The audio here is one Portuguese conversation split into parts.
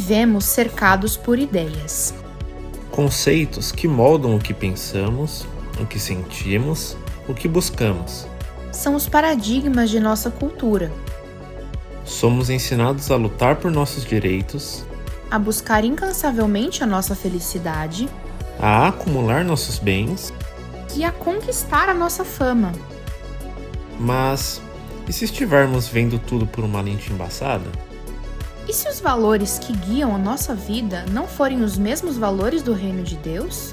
Vivemos cercados por ideias. Conceitos que moldam o que pensamos, o que sentimos, o que buscamos. São os paradigmas de nossa cultura. Somos ensinados a lutar por nossos direitos, A buscar incansavelmente a nossa felicidade a acumular nossos bens, e a conquistar a nossa fama. mas e se estivermos vendo tudo por uma lente embaçada? E se os valores que guiam a nossa vida não forem os mesmos valores do reino de Deus?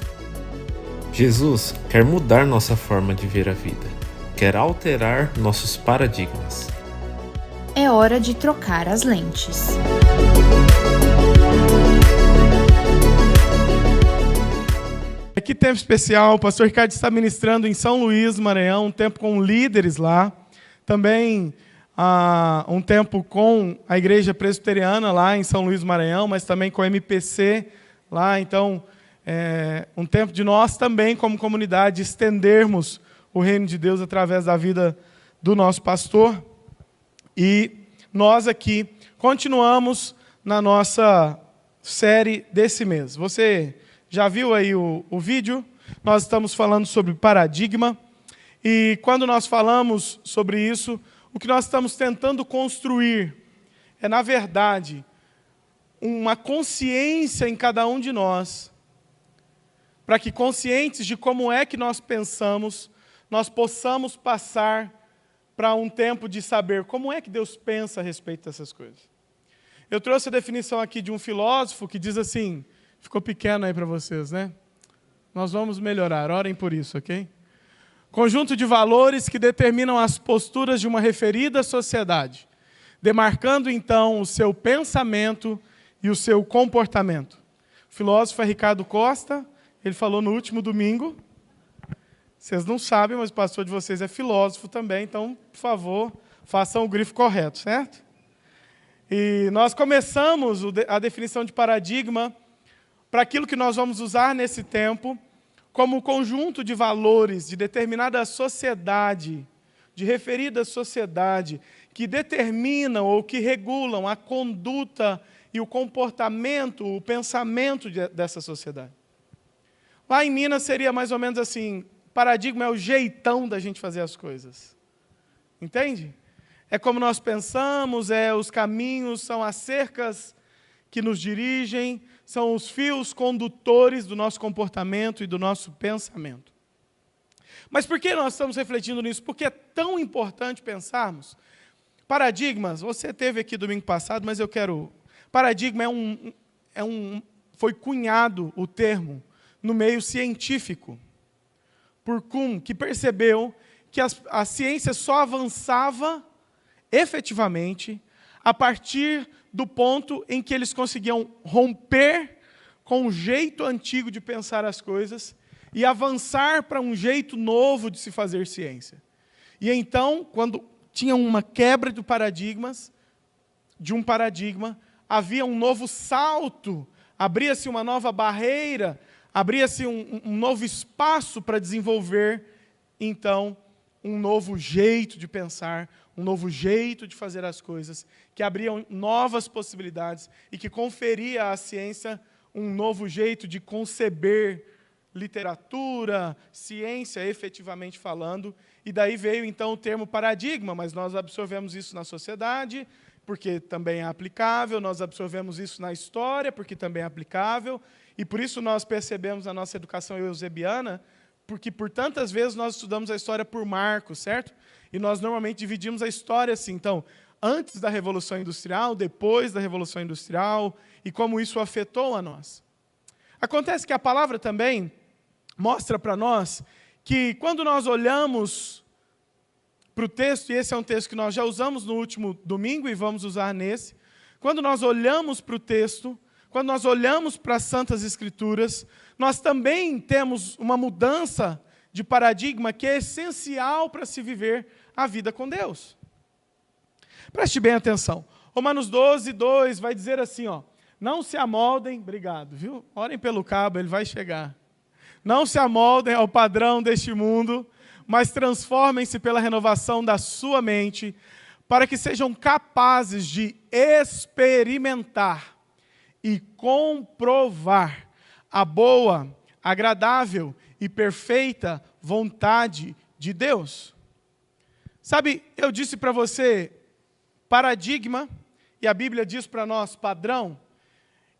Jesus quer mudar nossa forma de ver a vida, quer alterar nossos paradigmas. É hora de trocar as lentes. Que tempo especial, o pastor Ricardo está ministrando em São Luís, Maranhão, um tempo com líderes lá, também um tempo com a igreja presbiteriana lá em São Luís, Maranhão, mas também com a MPC lá, então, um tempo de nós também, como comunidade, estendermos o reino de Deus através da vida do nosso pastor, e nós aqui continuamos na nossa série desse mês. Você já viu aí o vídeo? Nós estamos falando sobre paradigma. E quando nós falamos sobre isso, o que nós estamos tentando construir é, na verdade, uma consciência em cada um de nós, para que, conscientes de como é que nós pensamos, nós possamos passar para um tempo de saber como é que Deus pensa a respeito dessas coisas. Eu trouxe a definição aqui de um filósofo que diz assim, ficou pequeno aí para vocês, né? Nós vamos melhorar, orem por isso, ok? Conjunto de valores que determinam as posturas de uma referida sociedade, demarcando, então, o seu pensamento e o seu comportamento. O filósofo é Ricardo Costa, ele falou no último domingo. Vocês não sabem, mas o pastor de vocês é filósofo também, então, por favor, façam o grifo correto, certo? E nós começamos a definição de paradigma para aquilo que nós vamos usar nesse tempo, como conjunto de valores de determinada sociedade, de referida sociedade, que determinam ou que regulam a conduta e o comportamento, o pensamento dessa sociedade. Lá em Minas seria mais ou menos assim, paradigma é o jeitão da gente fazer as coisas. Entende? É como nós pensamos, os caminhos, são as cercas que nos dirigem, são os fios condutores do nosso comportamento e do nosso pensamento. Mas por que nós estamos refletindo nisso? Porque é tão importante pensarmos. Paradigmas, você teve aqui domingo passado, mas eu quero... Paradigma foi cunhado o termo no meio científico, por Kuhn, que percebeu que a ciência só avançava efetivamente a partir do ponto em que eles conseguiam romper com o jeito antigo de pensar as coisas e avançar para um jeito novo de se fazer ciência. E então, quando tinha uma quebra de paradigmas, havia um novo salto, abria-se uma nova barreira, abria-se um novo espaço para desenvolver, então, um novo jeito de pensar, um novo jeito de fazer as coisas, que abriam novas possibilidades e que conferia à ciência um novo jeito de conceber literatura, ciência, efetivamente falando. E daí veio, então, o termo paradigma, mas nós absorvemos isso na sociedade, porque também é aplicável, nós absorvemos isso na história, porque também é aplicável, e por isso nós percebemos na nossa educação eusebiana, porque por tantas vezes nós estudamos a história por marcos, certo? E nós normalmente dividimos a história assim, então, antes da Revolução Industrial, depois da Revolução Industrial, e como isso afetou a nós. Acontece que a palavra também mostra para nós que quando nós olhamos para o texto, e esse é um texto que nós já usamos no último domingo e vamos usar nesse, quando nós olhamos para o texto, quando nós olhamos para as Santas Escrituras, nós também temos uma mudança de paradigma que é essencial para se viver a vida com Deus. Preste bem atenção. Romanos 12, 2 vai dizer assim, não se amoldem, obrigado, viu? Orem pelo cabo, ele vai chegar. Não se amoldem ao padrão deste mundo, mas transformem-se pela renovação da sua mente, para que sejam capazes de experimentar e comprovar a boa, agradável e perfeita vontade de Deus. Sabe, eu disse para você paradigma, e a Bíblia diz para nós padrão,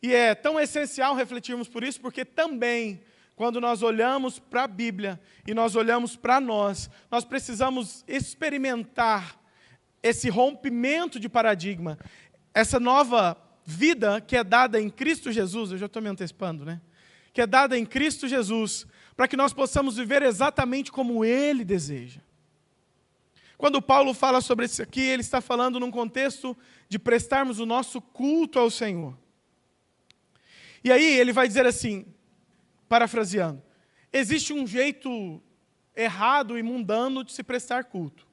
e é tão essencial refletirmos por isso, porque também, quando nós olhamos para a Bíblia e nós olhamos para nós precisamos experimentar esse rompimento de paradigma, essa nova vida que é dada em Cristo Jesus, eu já estou me antecipando, né? Que é dada em Cristo Jesus, para que nós possamos viver exatamente como Ele deseja. Quando Paulo fala sobre isso aqui, ele está falando num contexto de prestarmos o nosso culto ao Senhor. E aí ele vai dizer assim, parafraseando, existe um jeito errado e mundano de se prestar culto.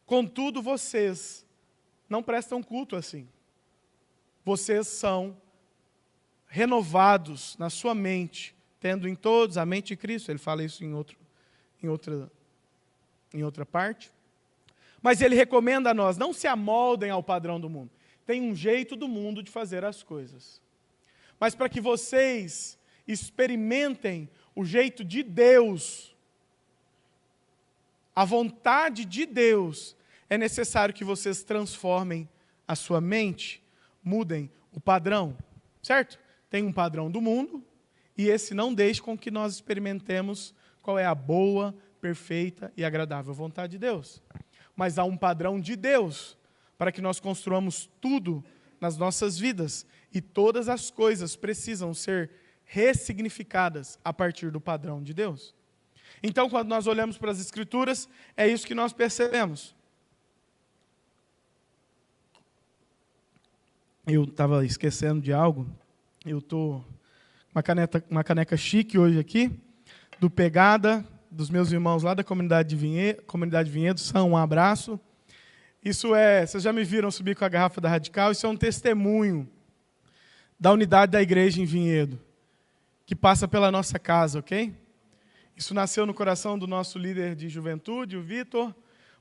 Contudo, vocês não prestam culto assim. Vocês são renovados na sua mente, tendo em todos a mente de Cristo. Ele fala isso em outra parte. Mas ele recomenda a nós, não se amoldem ao padrão do mundo. Tem um jeito do mundo de fazer as coisas. Mas para que vocês experimentem o jeito de Deus, a vontade de Deus, é necessário que vocês transformem a sua mente, mudem o padrão, certo? Tem um padrão do mundo, e esse não deixa com que nós experimentemos qual é a boa, perfeita e agradável vontade de Deus. Mas há um padrão de Deus, para que nós construamos tudo nas nossas vidas, e todas as coisas precisam ser ressignificadas a partir do padrão de Deus. Então, quando nós olhamos para as Escrituras, é isso que nós percebemos. Eu estava esquecendo de algo. Eu estou com uma caneca chique hoje aqui, do Pegada, dos meus irmãos lá da Comunidade Vinhedo. São um abraço. Isso vocês já me viram subir com a garrafa da Radical, isso é um testemunho da unidade da igreja em Vinhedo, que passa pela nossa casa, ok? Isso nasceu no coração do nosso líder de juventude, o Vitor,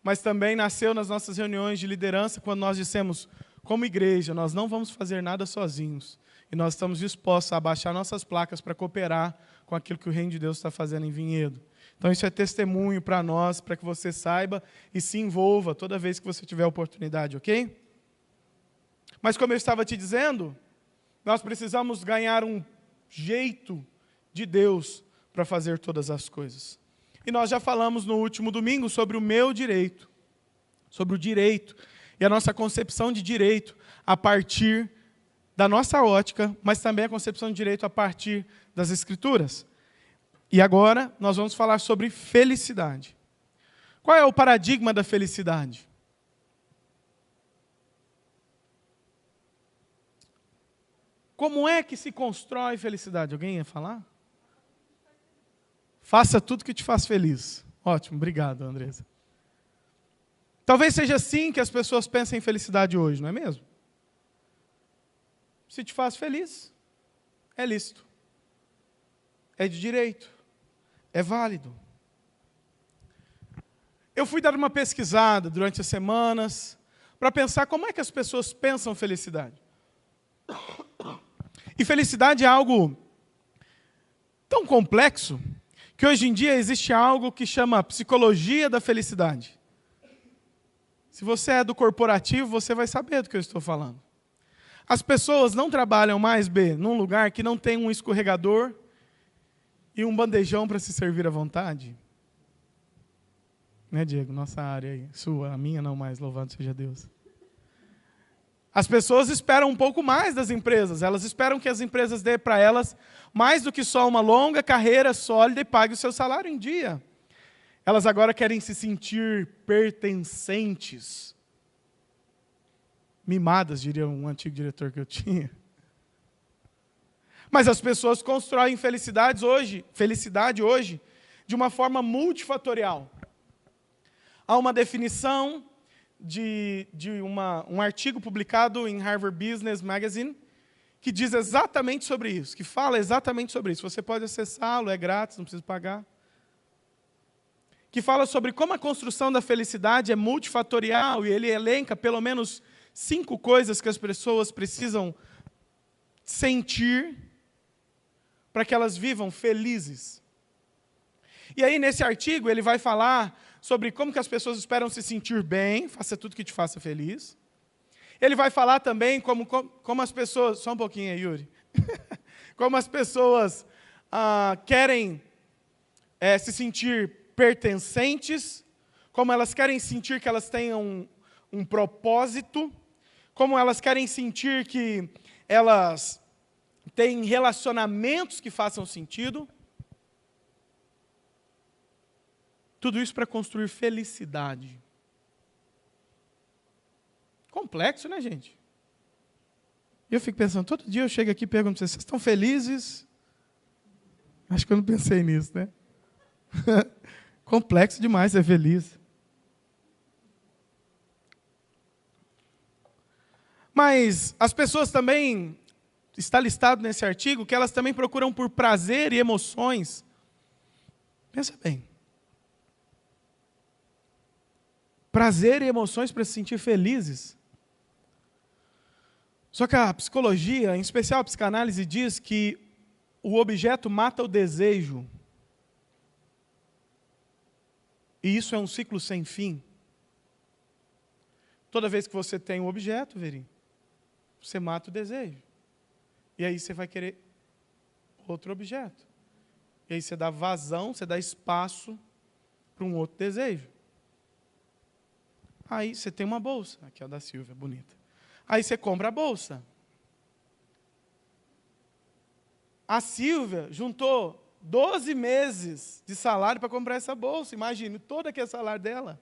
mas também nasceu nas nossas reuniões de liderança, quando nós dissemos, como igreja, nós não vamos fazer nada sozinhos, e nós estamos dispostos a abaixar nossas placas para cooperar com aquilo que o Reino de Deus está fazendo em Vinhedo. Então isso é testemunho para nós, para que você saiba e se envolva toda vez que você tiver oportunidade, ok? Mas como eu estava te dizendo, nós precisamos ganhar um jeito de Deus para fazer todas as coisas. E nós já falamos no último domingo sobre o meu direito, sobre o direito e a nossa concepção de direito a partir da nossa ótica, mas também a concepção de direito a partir das Escrituras. E agora nós vamos falar sobre felicidade. Qual é o paradigma da felicidade? Como é que se constrói felicidade? Alguém ia falar? Faça tudo que te faz feliz. Ótimo, obrigado, Andresa. Talvez seja assim que as pessoas pensem em felicidade hoje, não é mesmo? Se te faz feliz, é lícito. É de direito. É válido. Eu fui dar uma pesquisada durante as semanas para pensar como é que as pessoas pensam felicidade. E felicidade é algo tão complexo que hoje em dia existe algo que chama psicologia da felicidade. Se você é do corporativo, você vai saber do que eu estou falando. As pessoas não trabalham mais, num lugar que não tem um escorregador e um bandejão para se servir à vontade. Né, Diego? Nossa área aí. Sua, a minha não mais, louvado seja Deus. As pessoas esperam um pouco mais das empresas. Elas esperam que as empresas dêem para elas mais do que só uma longa carreira sólida e pague o seu salário em dia. Elas agora querem se sentir pertencentes. Mimadas, diria um antigo diretor que eu tinha. Mas as pessoas constroem felicidade hoje de uma forma multifatorial. Há uma definição de um artigo publicado em Harvard Business Magazine que diz exatamente sobre isso, que fala exatamente sobre isso. Você pode acessá-lo, é grátis, não precisa pagar. Que fala sobre como a construção da felicidade é multifatorial e ele elenca pelo menos 5 coisas que as pessoas precisam sentir, para que elas vivam felizes. E aí, nesse artigo, ele vai falar sobre como que as pessoas esperam se sentir bem, faça tudo que te faça feliz. Ele vai falar também como as pessoas... Só um pouquinho aí, Yuri. Como as pessoas querem se sentir pertencentes, como elas querem sentir que elas tenham um propósito, como elas querem sentir que elas têm relacionamentos que façam sentido. Tudo isso para construir felicidade. Complexo, né, gente? Eu fico pensando, todo dia eu chego aqui e pergunto para vocês estão felizes? Acho que eu não pensei nisso, né? Complexo demais ser feliz. Mas as pessoas também, está listado nesse artigo, que elas também procuram por prazer e emoções. Pensa bem. Prazer e emoções para se sentir felizes. Só que a psicologia, em especial a psicanálise, diz que o objeto mata o desejo. E isso é um ciclo sem fim. Toda vez que você tem um objeto, Veri, você mata o desejo. E aí você vai querer outro objeto. E aí você dá vazão, você dá espaço para um outro desejo. Aí você tem uma bolsa, aqui é a da Silvia, bonita. Aí você compra a bolsa. A Silvia juntou 12 meses de salário para comprar essa bolsa. Imagine, todo aquele salário dela.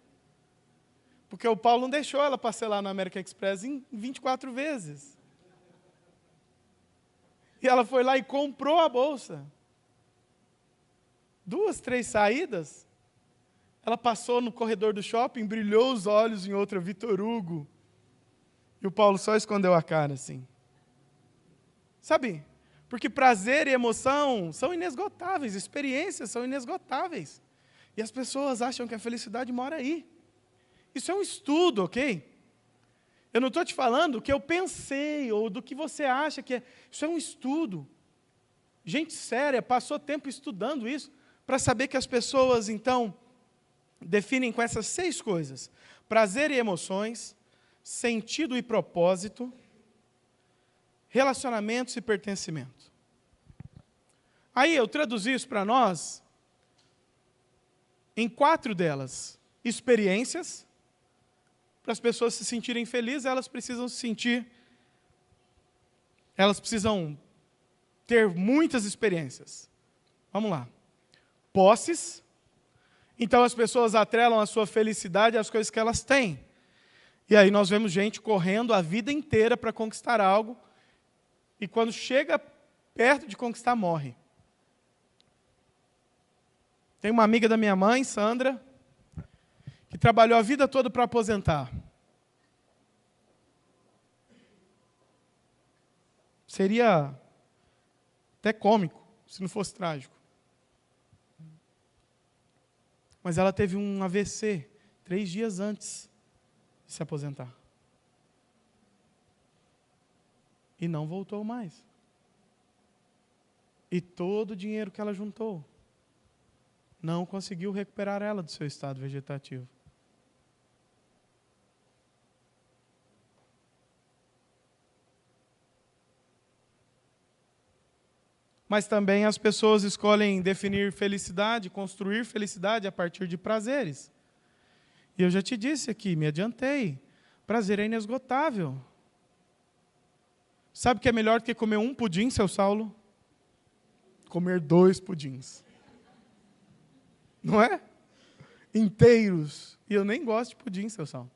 Porque o Paulo não deixou ela parcelar no American Express em 24 vezes. E ela foi lá e comprou a bolsa. 2, 3 saídas. Ela passou no corredor do shopping, brilhou os olhos em outra Vitor Hugo. E o Paulo só escondeu a cara assim. Sabe? Porque prazer e emoção são inesgotáveis, experiências são inesgotáveis. E as pessoas acham que a felicidade mora aí. Isso é um estudo, ok? Eu não estou te falando o que eu pensei ou do que você acha que é. Isso é um estudo. Gente séria passou tempo estudando isso para saber que as pessoas, então, definem com essas 6 coisas: prazer e emoções, sentido e propósito, relacionamentos e pertencimento. Aí eu traduzi isso para nós em 4 delas. Experiências. Para as pessoas se sentirem felizes, elas precisam se sentir, elas precisam ter muitas experiências. Vamos lá. Posses. Então as pessoas atrelam a sua felicidade às coisas que elas têm. E aí nós vemos gente correndo a vida inteira para conquistar algo, e quando chega perto de conquistar, morre. Tem uma amiga da minha mãe, Sandra, que trabalhou a vida toda para aposentar. Seria até cômico, se não fosse trágico. Mas ela teve um AVC 3 dias antes de se aposentar. E não voltou mais. E todo o dinheiro que ela juntou não conseguiu recuperar ela do seu estado vegetativo. Mas também as pessoas escolhem definir felicidade, construir felicidade a partir de prazeres. E eu já te disse aqui, me adiantei. Prazer é inesgotável. Sabe o que é melhor do que comer um pudim, seu Saulo? Comer 2 pudins. Não é? Inteiros. E eu nem gosto de pudim, seu Saulo.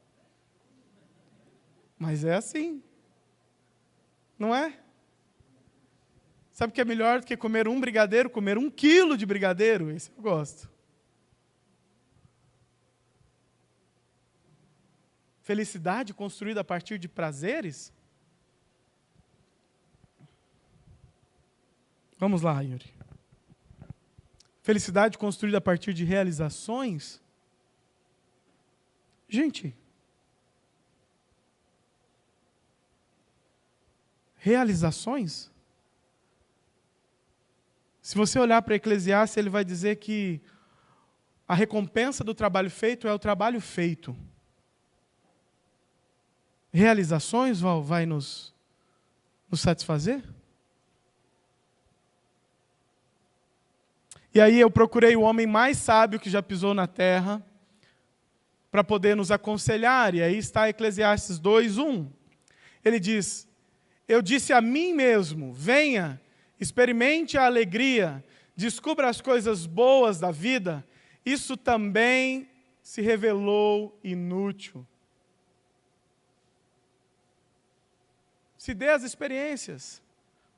Mas é assim. Não é? Sabe o que é melhor do que comer um brigadeiro? Comer 1 quilo de brigadeiro. Esse eu gosto. Felicidade construída a partir de prazeres? Vamos lá, Yuri. Felicidade construída a partir de realizações? Gente, realizações? Se você olhar para Eclesiastes, ele vai dizer que a recompensa do trabalho feito é o trabalho feito. Realizações vai nos satisfazer? E aí eu procurei o homem mais sábio que já pisou na terra para poder nos aconselhar. E aí está Eclesiastes 2:1. Ele diz: eu disse a mim mesmo, venha, experimente a alegria, descubra as coisas boas da vida. Isso também se revelou inútil. Se dê as experiências,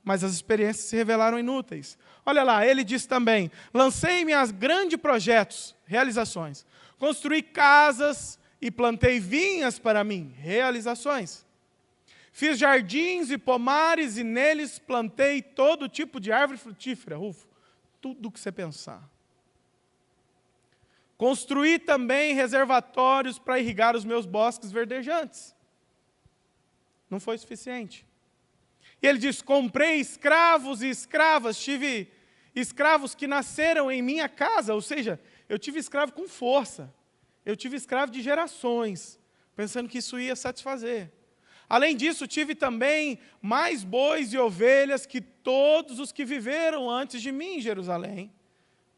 mas as experiências se revelaram inúteis. Olha lá, ele diz também: lancei-me a grandes projetos, realizações. Construí casas e plantei vinhas para mim, realizações. Fiz jardins e pomares e neles plantei todo tipo de árvore frutífera, Rufo, tudo o que você pensar. Construí também reservatórios para irrigar os meus bosques verdejantes. Não foi suficiente. E ele diz: comprei escravos e escravas, tive escravos que nasceram em minha casa, ou seja, eu tive escravo com força. Eu tive escravo de gerações, pensando que isso ia satisfazer. Além disso, tive também mais bois e ovelhas que todos os que viveram antes de mim em Jerusalém.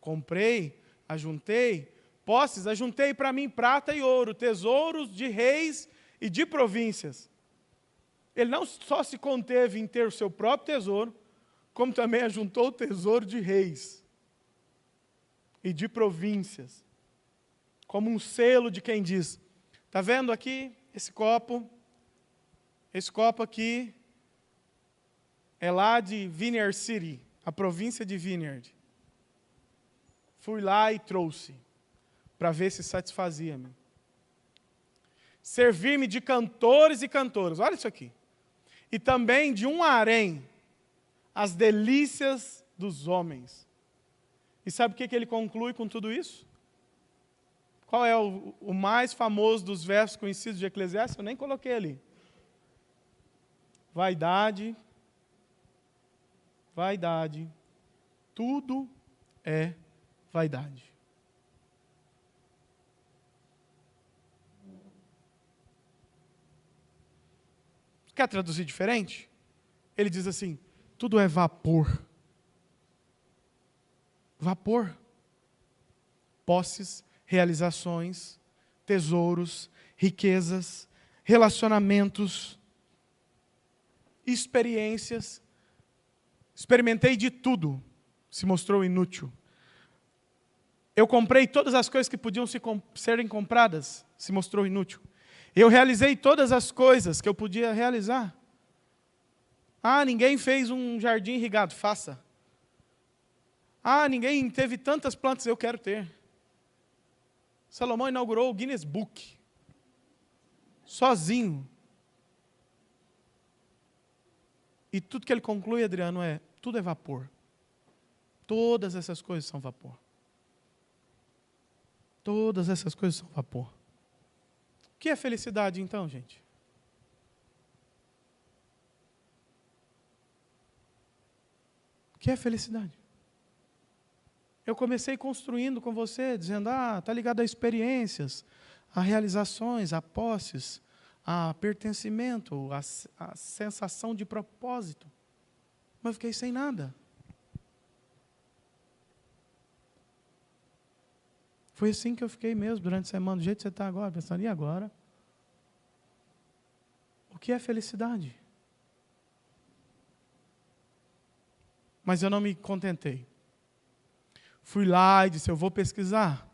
Comprei, ajuntei, posses, ajuntei para mim prata e ouro, tesouros de reis e de províncias. Ele não só se conteve em ter o seu próprio tesouro, como também ajuntou o tesouro de reis e de províncias. Como um selo de quem diz: está vendo aqui esse copo? Esse copo aqui é lá de Vineyard City, a província de Vineyard. Fui lá e trouxe, para ver se satisfazia-me. Servir-me de cantores e cantoras, olha isso aqui. E também de um harém, as delícias dos homens. E sabe o que ele conclui com tudo isso? Qual é o mais famoso dos versos conhecidos de Eclesiastes? Eu nem coloquei ali. Vaidade, vaidade, tudo é vaidade. Quer traduzir diferente? Ele diz assim: tudo é vapor. Vapor. Posses, realizações, tesouros, riquezas, relacionamentos, experiências. Experimentei de tudo, se mostrou inútil. Eu comprei todas as coisas que podiam serem compradas, se mostrou inútil. Eu realizei todas as coisas que eu podia realizar. Ah, ninguém fez um jardim irrigado, faça. Ah, ninguém teve tantas plantas, eu quero ter. Salomão inaugurou o Guinness Book, sozinho. E tudo que ele conclui, Adriano, tudo é vapor. Todas essas coisas são vapor. Todas essas coisas são vapor. O que é felicidade, então, gente? O que é felicidade? Eu comecei construindo com você, dizendo: está ligado a experiências, a realizações, a posses, a pertencimento, a sensação de propósito. Mas eu fiquei sem nada. Foi assim que eu fiquei mesmo durante a semana, do jeito que você está agora, pensando: e agora? O que é felicidade? Mas eu não me contentei. Fui lá e disse: eu vou pesquisar.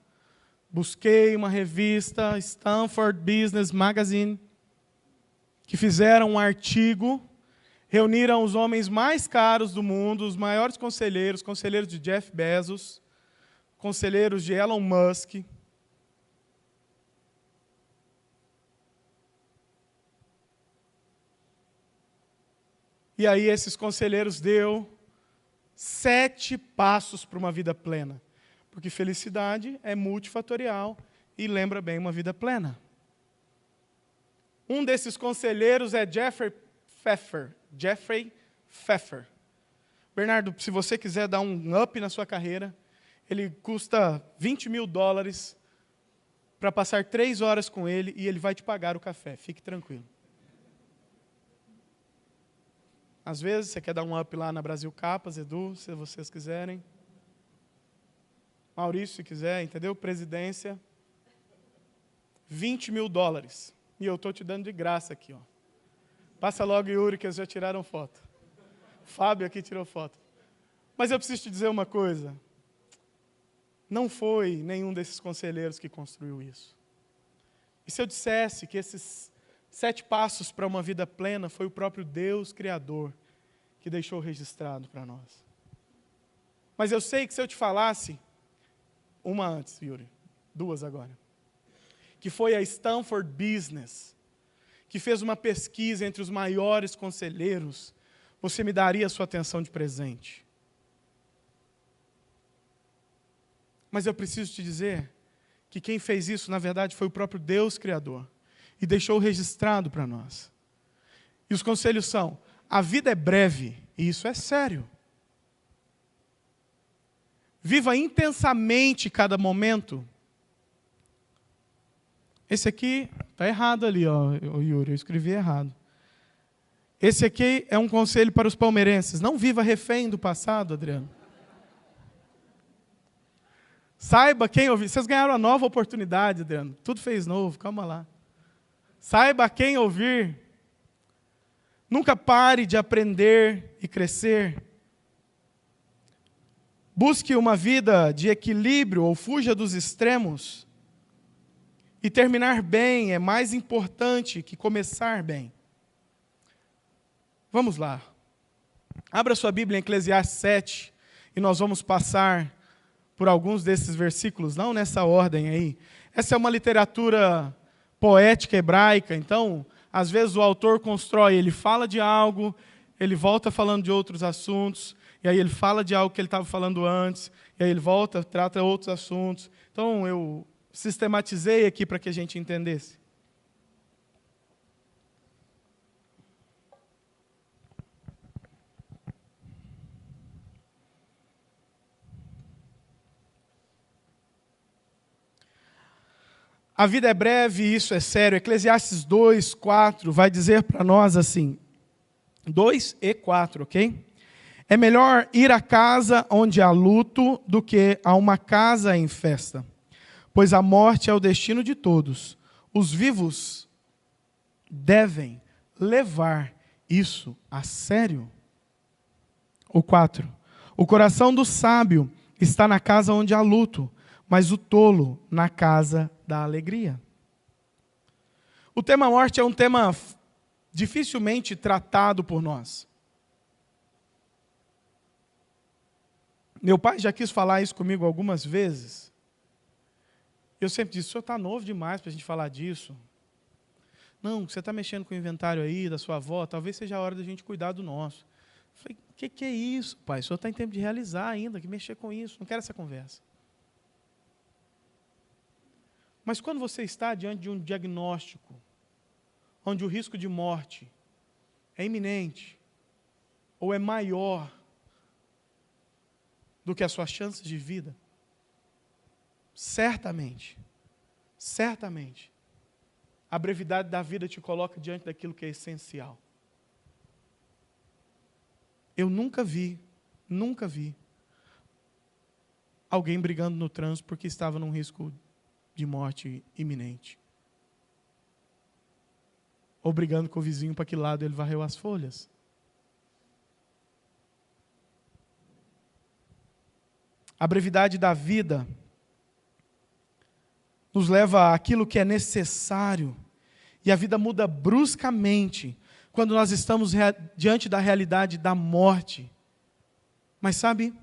Busquei uma revista, Stanford Business Magazine, que fizeram um artigo, reuniram os homens mais caros do mundo, os maiores conselheiros de Jeff Bezos, conselheiros de Elon Musk. E aí esses conselheiros deu 7 passos para uma vida plena. Porque felicidade é multifatorial e lembra bem uma vida plena. Um desses conselheiros é Jeffrey Pfeffer. Bernardo, se você quiser dar um up na sua carreira, ele custa $20 mil para passar 3 horas com ele e ele vai te pagar o café. Fique tranquilo. Às vezes, você quer dar um up lá na Brasil Capas, Edu, se vocês quiserem. Maurício, se quiser, entendeu? Presidência. $20 mil. E eu estou te dando de graça aqui, ó. Passa logo, Yuri, que eles já tiraram foto. Fábio aqui tirou foto. Mas eu preciso te dizer uma coisa. Não foi nenhum desses conselheiros que construiu isso. E se eu dissesse que esses 7 passos para uma vida plena foi o próprio Deus Criador que deixou registrado para nós. Mas eu sei que se eu te falasse, uma antes, Yuri, 2 agora, que foi a Stanford Business, que fez uma pesquisa entre os maiores conselheiros, você me daria a sua atenção de presente. Mas eu preciso te dizer que quem fez isso, na verdade, foi o próprio Deus Criador. E deixou registrado para nós. E os conselhos são: a vida é breve, e isso é sério. Viva intensamente cada momento. Esse aqui está errado ali, ó, Yuri, eu escrevi errado. Esse aqui é um conselho para os palmeirenses. Não viva refém do passado, Adriano. Saiba quem ouvir. Vocês ganharam uma nova oportunidade, Adriano. Tudo fez novo, calma lá. Saiba quem ouvir. Nunca pare de aprender e crescer. Busque uma vida de equilíbrio ou fuja dos extremos. E terminar bem é mais importante que começar bem. Vamos lá. Abra sua Bíblia em Eclesiastes 7 e nós vamos passar por alguns desses versículos, não nessa ordem aí. Essa é uma literatura poética hebraica, então, às vezes o autor constrói, ele fala de algo, ele volta falando de outros assuntos, e aí ele fala de algo que ele estava falando antes, e aí ele volta, trata outros assuntos. Então, eu sistematizei aqui para que a gente entendesse. A vida é breve e isso é sério. Eclesiastes 2, 4 vai dizer para nós assim, 2 e 4, ok? É melhor ir à casa onde há luto do que a uma casa em festa, pois a morte é o destino de todos. Os vivos devem levar isso a sério. O 4. O coração do sábio está na casa onde há luto, mas o tolo na casa da alegria. O tema morte é um tema dificilmente tratado por nós. Meu pai já quis falar isso comigo algumas vezes. Eu sempre disse: o senhor está novo demais para a gente falar disso. Não, você está mexendo com o inventário aí da sua avó, talvez seja a hora da gente cuidar do nosso. Eu falei: o que é isso, pai? O senhor está em tempo de realizar ainda, que mexer com isso, não quero essa conversa. Mas quando você está diante de um diagnóstico, onde o risco de morte é iminente, ou é maior do que as suas chances de vida, certamente, a brevidade da vida te coloca diante daquilo que é essencial. Eu nunca vi alguém brigando no trânsito porque estava num risco de morte iminente. Ou brigando com o vizinho para que lado ele varreu as folhas. A brevidade da vida nos leva àquilo que é necessário. E a vida muda bruscamente quando nós estamos diante da realidade da morte. Mas sabe,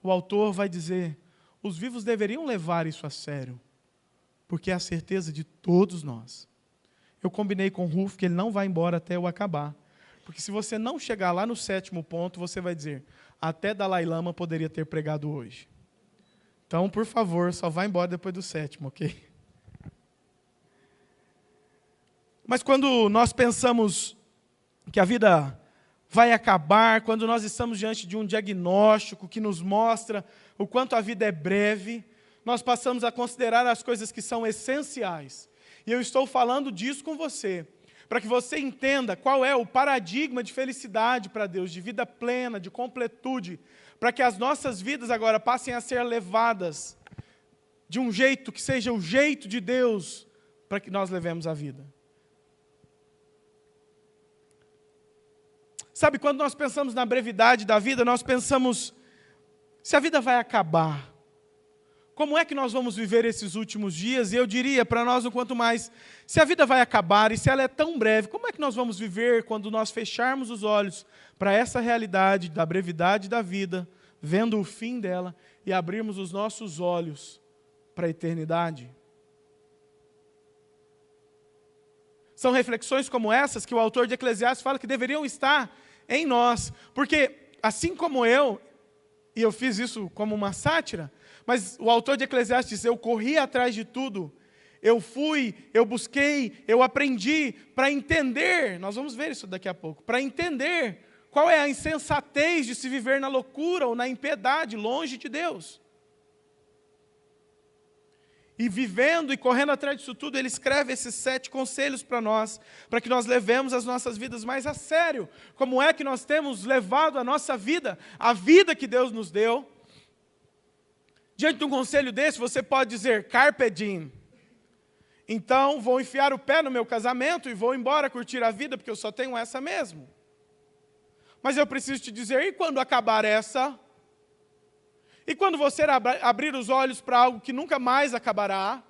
o autor vai dizer, os vivos deveriam levar isso a sério, porque é a certeza de todos nós. Eu combinei com o Ruf que ele não vai embora até eu acabar. Porque se você não chegar lá no 7º ponto, você vai dizer, até Dalai Lama poderia ter pregado hoje. Então, por favor, só vá embora depois do 7º, ok? Mas quando nós pensamos que a vida vai acabar, quando nós estamos diante de um diagnóstico que nos mostra o quanto a vida é breve, nós passamos a considerar as coisas que são essenciais. E eu estou falando disso com você, para que você entenda qual é o paradigma de felicidade para Deus, de vida plena, de completude, para que as nossas vidas agora passem a ser levadas de um jeito que seja o jeito de Deus, para que nós levemos a vida. Sabe, quando nós pensamos na brevidade da vida, nós pensamos, se a vida vai acabar, como é que nós vamos viver esses últimos dias? E eu diria para nós, quanto mais, se a vida vai acabar e se ela é tão breve, como é que nós vamos viver quando nós fecharmos os olhos para essa realidade da brevidade da vida, vendo o fim dela, e abrirmos os nossos olhos para a eternidade? São reflexões como essas que o autor de Eclesiastes fala que deveriam estar em nós, porque assim como eu, e eu fiz isso como uma sátira, mas o autor de Eclesiastes diz, eu corri atrás de tudo, eu fui, eu busquei, eu aprendi para entender, nós vamos ver isso daqui a pouco, para entender qual é a insensatez de se viver na loucura ou na impiedade, longe de Deus. E vivendo e correndo atrás disso tudo, ele escreve esses 7 conselhos para nós, para que nós levemos as nossas vidas mais a sério. Como é que nós temos levado a nossa vida, a vida que Deus nos deu? Diante de um conselho desse, você pode dizer, carpe diem. Então, vou enfiar o pé no meu casamento e vou embora curtir a vida, porque eu só tenho essa mesmo. Mas eu preciso te dizer, e quando acabar essa? E quando você abrir os olhos para algo que nunca mais acabará?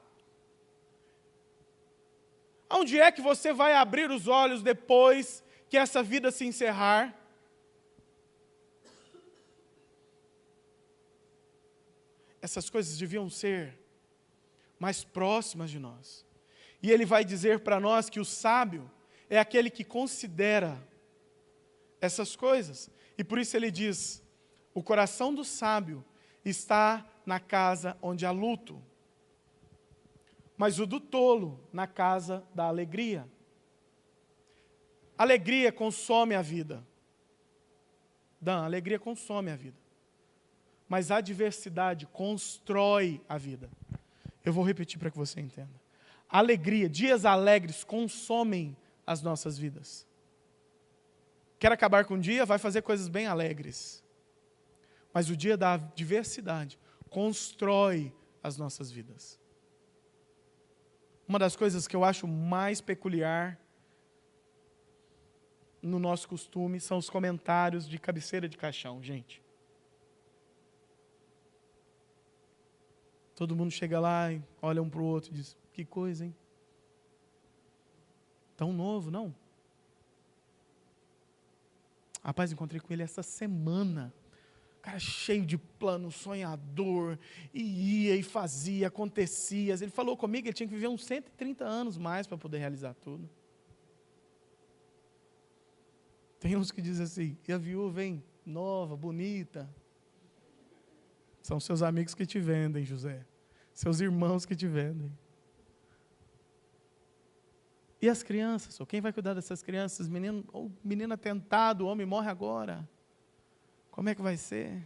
Onde é que você vai abrir os olhos depois que essa vida se encerrar? Essas coisas deviam ser mais próximas de nós. E ele vai dizer para nós que o sábio é aquele que considera essas coisas. E por isso ele diz, o coração do sábio está na casa onde há luto, mas o do tolo na casa da alegria. Alegria consome a vida. Alegria consome a vida. Mas a adversidade constrói a vida. Eu vou repetir para que você entenda. Alegria, dias alegres consomem as nossas vidas. Quer acabar com o dia? Vai fazer coisas bem alegres. Mas o dia da adversidade constrói as nossas vidas. Uma das coisas que eu acho mais peculiar no nosso costume são os comentários de cabeceira de caixão, gente. Todo mundo chega lá e olha um para o outro e diz, que coisa, hein? Tão novo, não? Rapaz, encontrei com ele essa semana. Cara cheio de plano, sonhador, e ia e fazia, acontecia. Ele falou comigo, ele tinha que viver uns 130 anos mais para poder realizar tudo. Tem uns que dizem assim, e a viúva, hein? Nova, bonita. São seus amigos que te vendem, José. Seus irmãos que te vendem. E as crianças? Quem vai cuidar dessas crianças? Menino atentado, o homem morre agora. Como é que vai ser?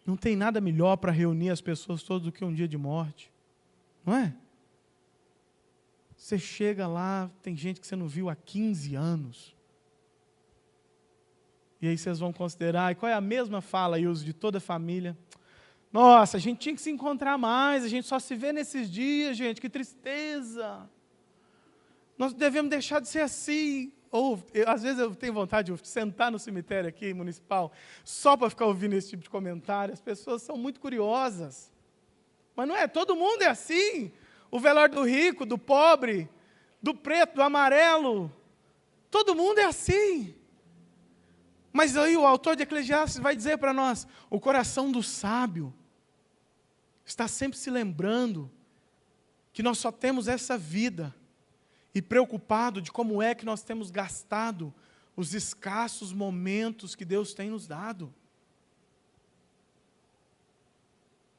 Não tem nada melhor para reunir as pessoas todas do que um dia de morte. Não é? Você chega lá, tem gente que você não viu há 15 anos. E aí vocês vão considerar, e qual é a mesma fala e uso de toda a família? Nossa, a gente tinha que se encontrar mais, a gente só se vê nesses dias, gente, que tristeza. Nós devemos deixar de ser assim. Ou, às vezes eu tenho vontade de sentar no cemitério aqui, municipal, só para ficar ouvindo esse tipo de comentário. As pessoas são muito curiosas. Mas não é, todo mundo é assim. O velório do rico, do pobre, do preto, do amarelo. Todo mundo é assim. Mas aí o autor de Eclesiastes vai dizer para nós, o coração do sábio está sempre se lembrando que nós só temos essa vida. E preocupado de como é que nós temos gastado os escassos momentos que Deus tem nos dado.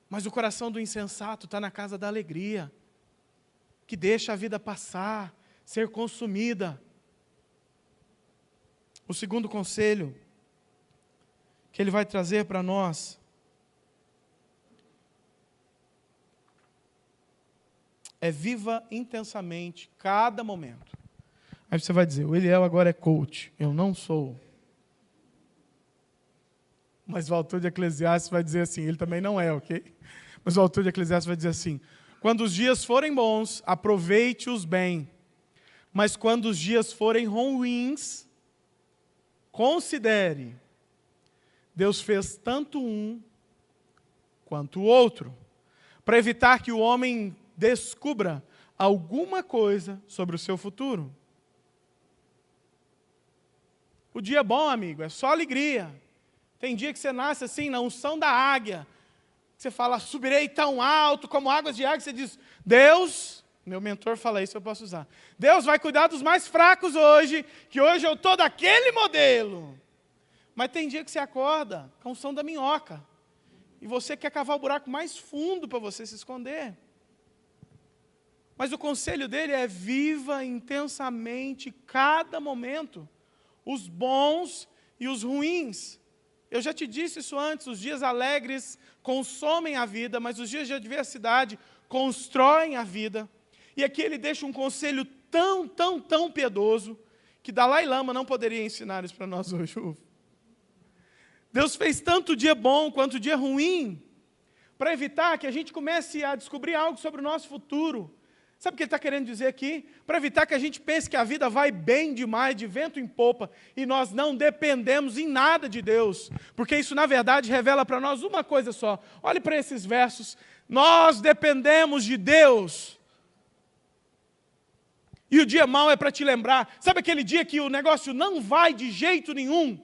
Mas o coração do insensato está na casa da alegria, que deixa a vida passar, ser consumida. O segundo conselho que ele vai trazer para nós é: viva intensamente cada momento. Aí você vai dizer, o Eliel agora é coach. Eu não sou. Mas o autor de Eclesiastes vai dizer assim, ele também não é, ok? Mas o autor de Eclesiastes vai dizer assim: quando os dias forem bons, aproveite-os bem. Mas quando os dias forem ruins, considere, Deus fez tanto um quanto o outro, para evitar que o homem descubra alguma coisa sobre o seu futuro. O dia bom, amigo, é só alegria. Tem dia que você nasce assim, na unção da águia. Você fala, subirei tão alto como águas de águia. Você diz, Deus, meu mentor fala isso, eu posso usar. Deus vai cuidar dos mais fracos hoje, que hoje eu estou daquele modelo. Mas tem dia que você acorda com a unção da minhoca. E você quer cavar o buraco mais fundo para você se esconder. Mas o conselho dele é: viva intensamente cada momento, os bons e os ruins. Eu já te disse isso antes, os dias alegres consomem a vida, mas os dias de adversidade constroem a vida. E aqui ele deixa um conselho tão piedoso, que Dalai Lama não poderia ensinar isso para nós hoje. Deus fez tanto dia bom quanto dia ruim, para evitar que a gente comece a descobrir algo sobre o nosso futuro. Sabe o que ele está querendo dizer aqui? Para evitar que a gente pense que a vida vai bem demais, de vento em popa, e nós não dependemos em nada de Deus. Porque isso, na verdade, revela para nós uma coisa só. Olhe para esses versos. Nós dependemos de Deus. E o dia mau é para te lembrar. Sabe aquele dia que o negócio não vai de jeito nenhum?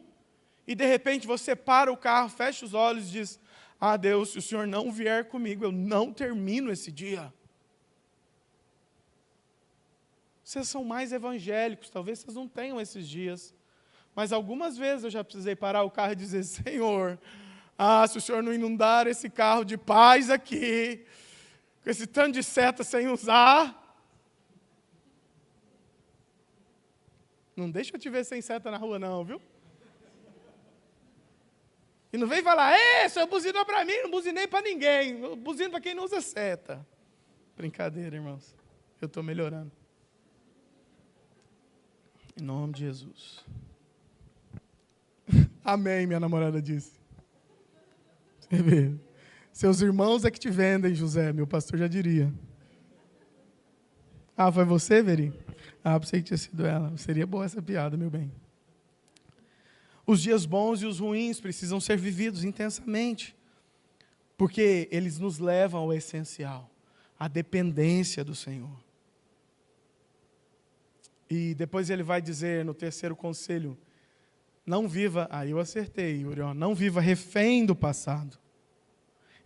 E de repente você para o carro, fecha os olhos e diz, ah, Deus, se o Senhor não vier comigo, eu não termino esse dia. Vocês são mais evangélicos, talvez vocês não tenham esses dias. Mas algumas vezes eu já precisei parar o carro e dizer, Senhor, se o Senhor não inundar esse carro de paz aqui, com esse tanto de seta sem usar, não deixa eu te ver sem seta na rua não, viu? E não vem falar, você buzinou para mim, não buzinei para ninguém, eu buzino para quem não usa seta. Brincadeira, irmãos, eu estou melhorando. Em nome de Jesus. Amém, minha namorada disse. Você vê. Seus irmãos é que te vendem, José, meu pastor já diria. Foi você, Veri? Pensei que tinha sido ela. Seria boa essa piada, meu bem. Os dias bons e os ruins precisam ser vividos intensamente, porque eles nos levam ao essencial, à dependência do Senhor. E depois ele vai dizer no terceiro conselho, não viva, eu acertei, Yuri, não viva refém do passado.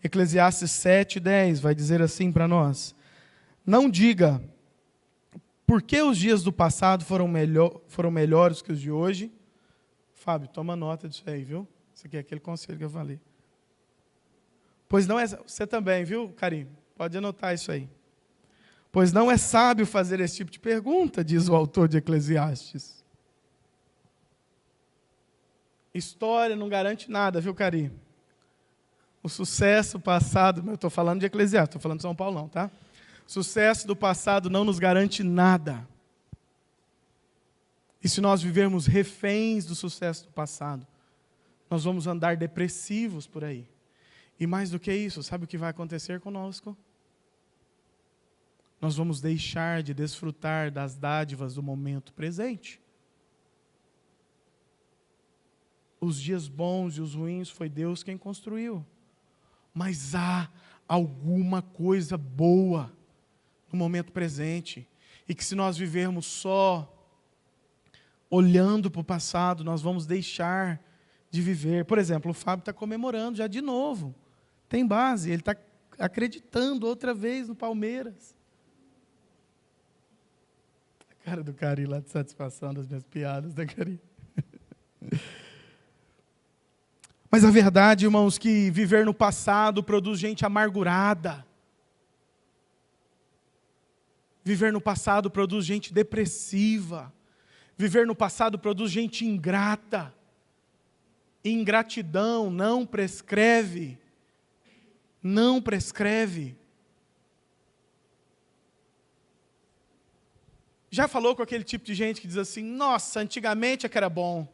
Eclesiastes 7:10 vai dizer assim para nós, não diga, por que os dias do passado foram melhores que os de hoje? Fábio, toma nota disso aí, viu? Isso aqui é aquele conselho que eu falei. Pois não é, você também, viu, Karim? Pode anotar isso aí. Pois não é sábio fazer esse tipo de pergunta, diz o autor de Eclesiastes. História não garante nada, viu, Karim? O sucesso passado, eu estou falando de Eclesiastes, estou falando de São Paulo não, tá? O sucesso do passado não nos garante nada. E se nós vivermos reféns do sucesso do passado, nós vamos andar depressivos por aí. E mais do que isso, sabe o que vai acontecer conosco? Nós vamos deixar de desfrutar das dádivas do momento presente. Os dias bons e os ruins foi Deus quem construiu. Mas há alguma coisa boa no momento presente. E que se nós vivermos só olhando para o passado, nós vamos deixar de viver. Por exemplo, o Fábio está comemorando já de novo. Tem base, ele está acreditando outra vez no Palmeiras. A cara do Cari lá de satisfação das minhas piadas, da Cari. Mas a verdade, irmãos, que viver no passado produz gente amargurada. Viver no passado produz gente depressiva. Viver no passado produz gente ingrata. Ingratidão não prescreve. Não prescreve. Já falou com aquele tipo de gente que diz assim, nossa, antigamente é que era bom.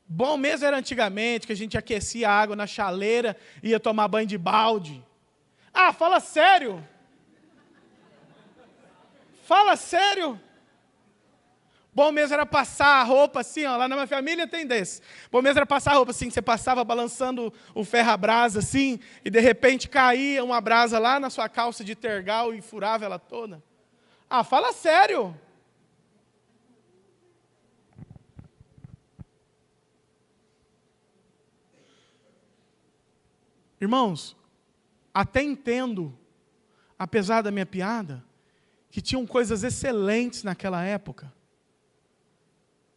Bom mesmo era antigamente, que a gente aquecia a água na chaleira e ia tomar banho de balde. Ah, fala sério. Fala sério. Bom mesmo era passar a roupa assim, ó, lá na minha família tem desse. Bom mesmo era passar a roupa assim, você passava balançando o ferro a brasa assim, e de repente caía uma brasa lá na sua calça de tergal e furava ela toda. Ah, fala sério. Irmãos, até entendo, apesar da minha piada, que tinham coisas excelentes naquela época.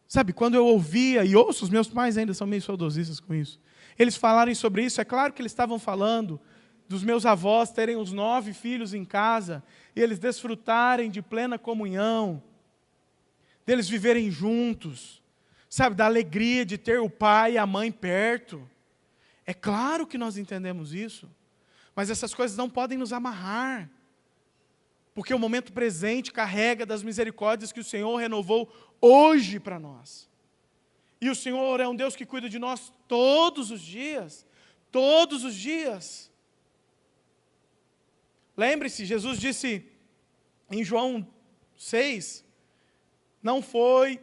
Sabe, quando eu ouvia, e ouço, os meus pais ainda são meio saudosistas com isso, eles falarem sobre isso, é claro que eles estavam falando dos meus avós terem os 9 filhos em casa, e eles desfrutarem de plena comunhão, deles viverem juntos, sabe, da alegria de ter o pai e a mãe perto. É claro que nós entendemos isso, mas essas coisas não podem nos amarrar, porque o momento presente carrega das misericórdias que o Senhor renovou hoje para nós. E o Senhor é um Deus que cuida de nós todos os dias. Todos os dias. Lembre-se, Jesus disse em João 6, não foi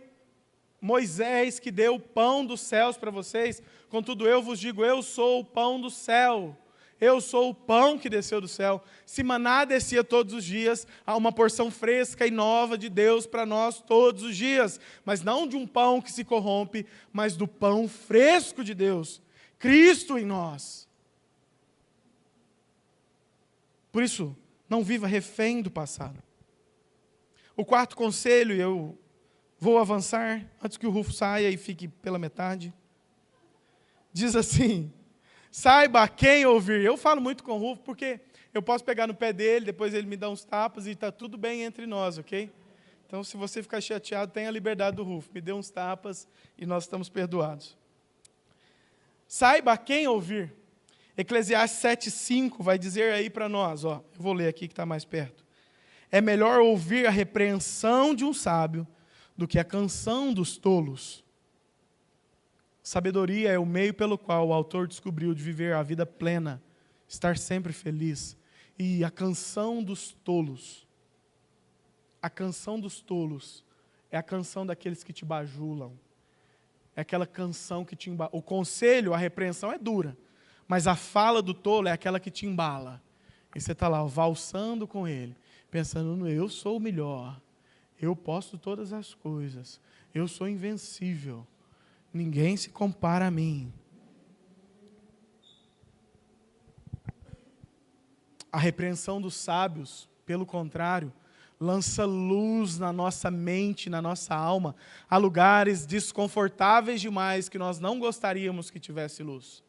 Moisés que deu o pão dos céus para vocês, contudo eu vos digo, eu sou o pão do céu. Eu sou o pão que desceu do céu. Se maná descia todos os dias, há uma porção fresca e nova de Deus para nós todos os dias. Mas não de um pão que se corrompe, mas do pão fresco de Deus. Cristo em nós. Por isso, não viva refém do passado. O quarto conselho, eu vou avançar antes que o Rufo saia e fique pela metade. Diz assim: saiba a quem ouvir. Eu falo muito com o Rufo porque eu posso pegar no pé dele, depois ele me dá uns tapas e está tudo bem entre nós, ok? Então, se você ficar chateado, tenha a liberdade do Rufo. Me dê uns tapas e nós estamos perdoados. Saiba a quem ouvir. Eclesiastes 7,5 vai dizer aí para nós, ó, eu vou ler aqui que está mais perto. É melhor ouvir a repreensão de um sábio do que a canção dos tolos. Sabedoria é o meio pelo qual o autor descobriu de viver a vida plena, estar sempre feliz. E a canção dos tolos é a canção daqueles que te bajulam. É aquela canção que te embala. O conselho, a repreensão é dura, mas a fala do tolo é aquela que te embala. E você está lá valsando com ele, pensando, eu sou o melhor, eu posso todas as coisas, eu sou invencível. Ninguém se compara a mim. A repreensão dos sábios, pelo contrário, lança luz na nossa mente, na nossa alma, a lugares desconfortáveis demais que nós não gostaríamos que tivesse luz.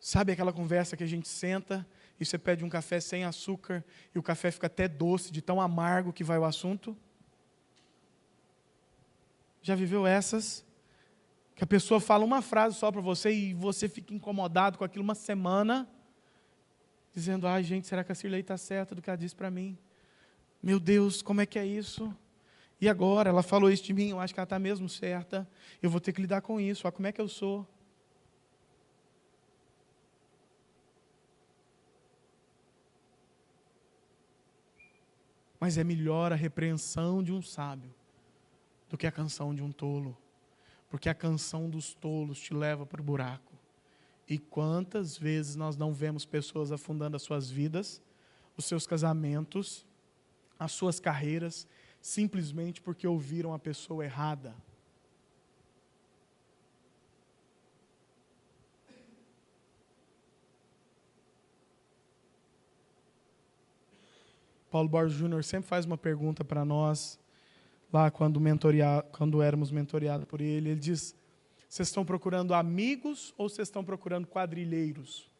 Sabe aquela conversa que a gente senta e você pede um café sem açúcar e o café fica até doce, de tão amargo que vai o assunto? Já viveu essas? Que a pessoa fala uma frase só para você e você fica incomodado com aquilo uma semana, dizendo, ai gente, será que a Cirlei está certa do que ela disse para mim? Meu Deus, como é que é isso? E agora, ela falou isso de mim, eu acho que ela está mesmo certa, eu vou ter que lidar com isso, olha como é que eu sou. Mas é melhor a repreensão de um sábio do que a canção de um tolo. Porque a canção dos tolos te leva para o buraco. E quantas vezes nós não vemos pessoas afundando as suas vidas, os seus casamentos, as suas carreiras, simplesmente porque ouviram a pessoa errada. Paulo Borges Júnior sempre faz uma pergunta para nós, lá quando éramos mentoreados por ele. Ele diz, Vocês estão procurando amigos ou vocês estão procurando quadrilheiros?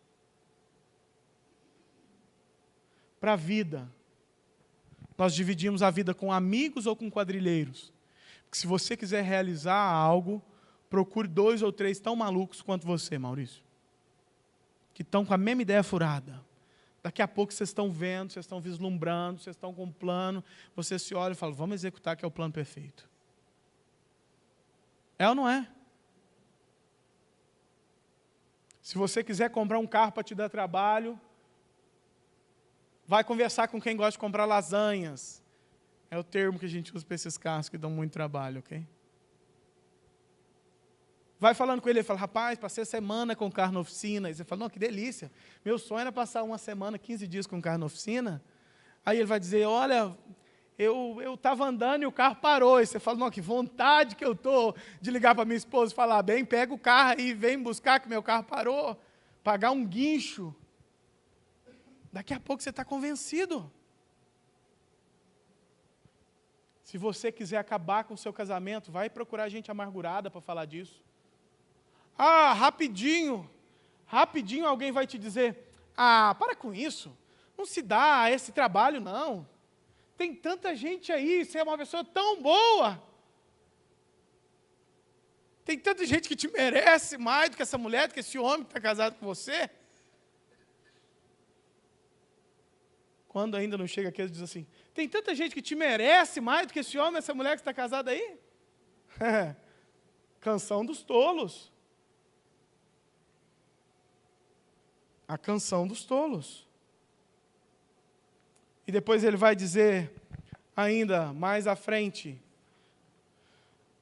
Para a vida, nós dividimos a vida com amigos ou com quadrilheiros? Porque se você quiser realizar algo, procure 2 ou 3 tão malucos quanto você, Maurício. Que estão com a mesma ideia furada. Daqui a pouco vocês estão vendo, vocês estão vislumbrando, vocês estão com um plano, você se olha e fala, vamos executar que é o plano perfeito. É ou não é? Se você quiser comprar um carro para te dar trabalho, vai conversar com quem gosta de comprar lasanhas. É o termo que a gente usa para esses carros que dão muito trabalho, ok? Vai falando com ele fala, rapaz, passei a semana com o carro na oficina. E você fala, não, que delícia. Meu sonho era passar uma semana, 15 dias com o carro na oficina. Aí ele vai dizer, olha, eu estava andando e o carro parou. E você fala, não, que vontade que eu estou de ligar para minha esposa e falar, bem, pega o carro e vem buscar que meu carro parou. Pagar um guincho. Daqui a pouco você está convencido. Se você quiser acabar com o seu casamento, vai procurar gente amargurada para falar disso. Ah, rapidinho alguém vai te dizer, ah, para com isso, não se dá esse trabalho não. Tem tanta gente aí, você é uma pessoa tão boa. Tem tanta gente que te merece mais do que essa mulher, do que esse homem que está casado com você. Quando ainda não chega aqui, ele diz assim, tem tanta gente que te merece mais do que esse homem, essa mulher que está casada aí. Canção dos tolos. A canção dos tolos. E depois ele vai dizer, ainda mais à frente,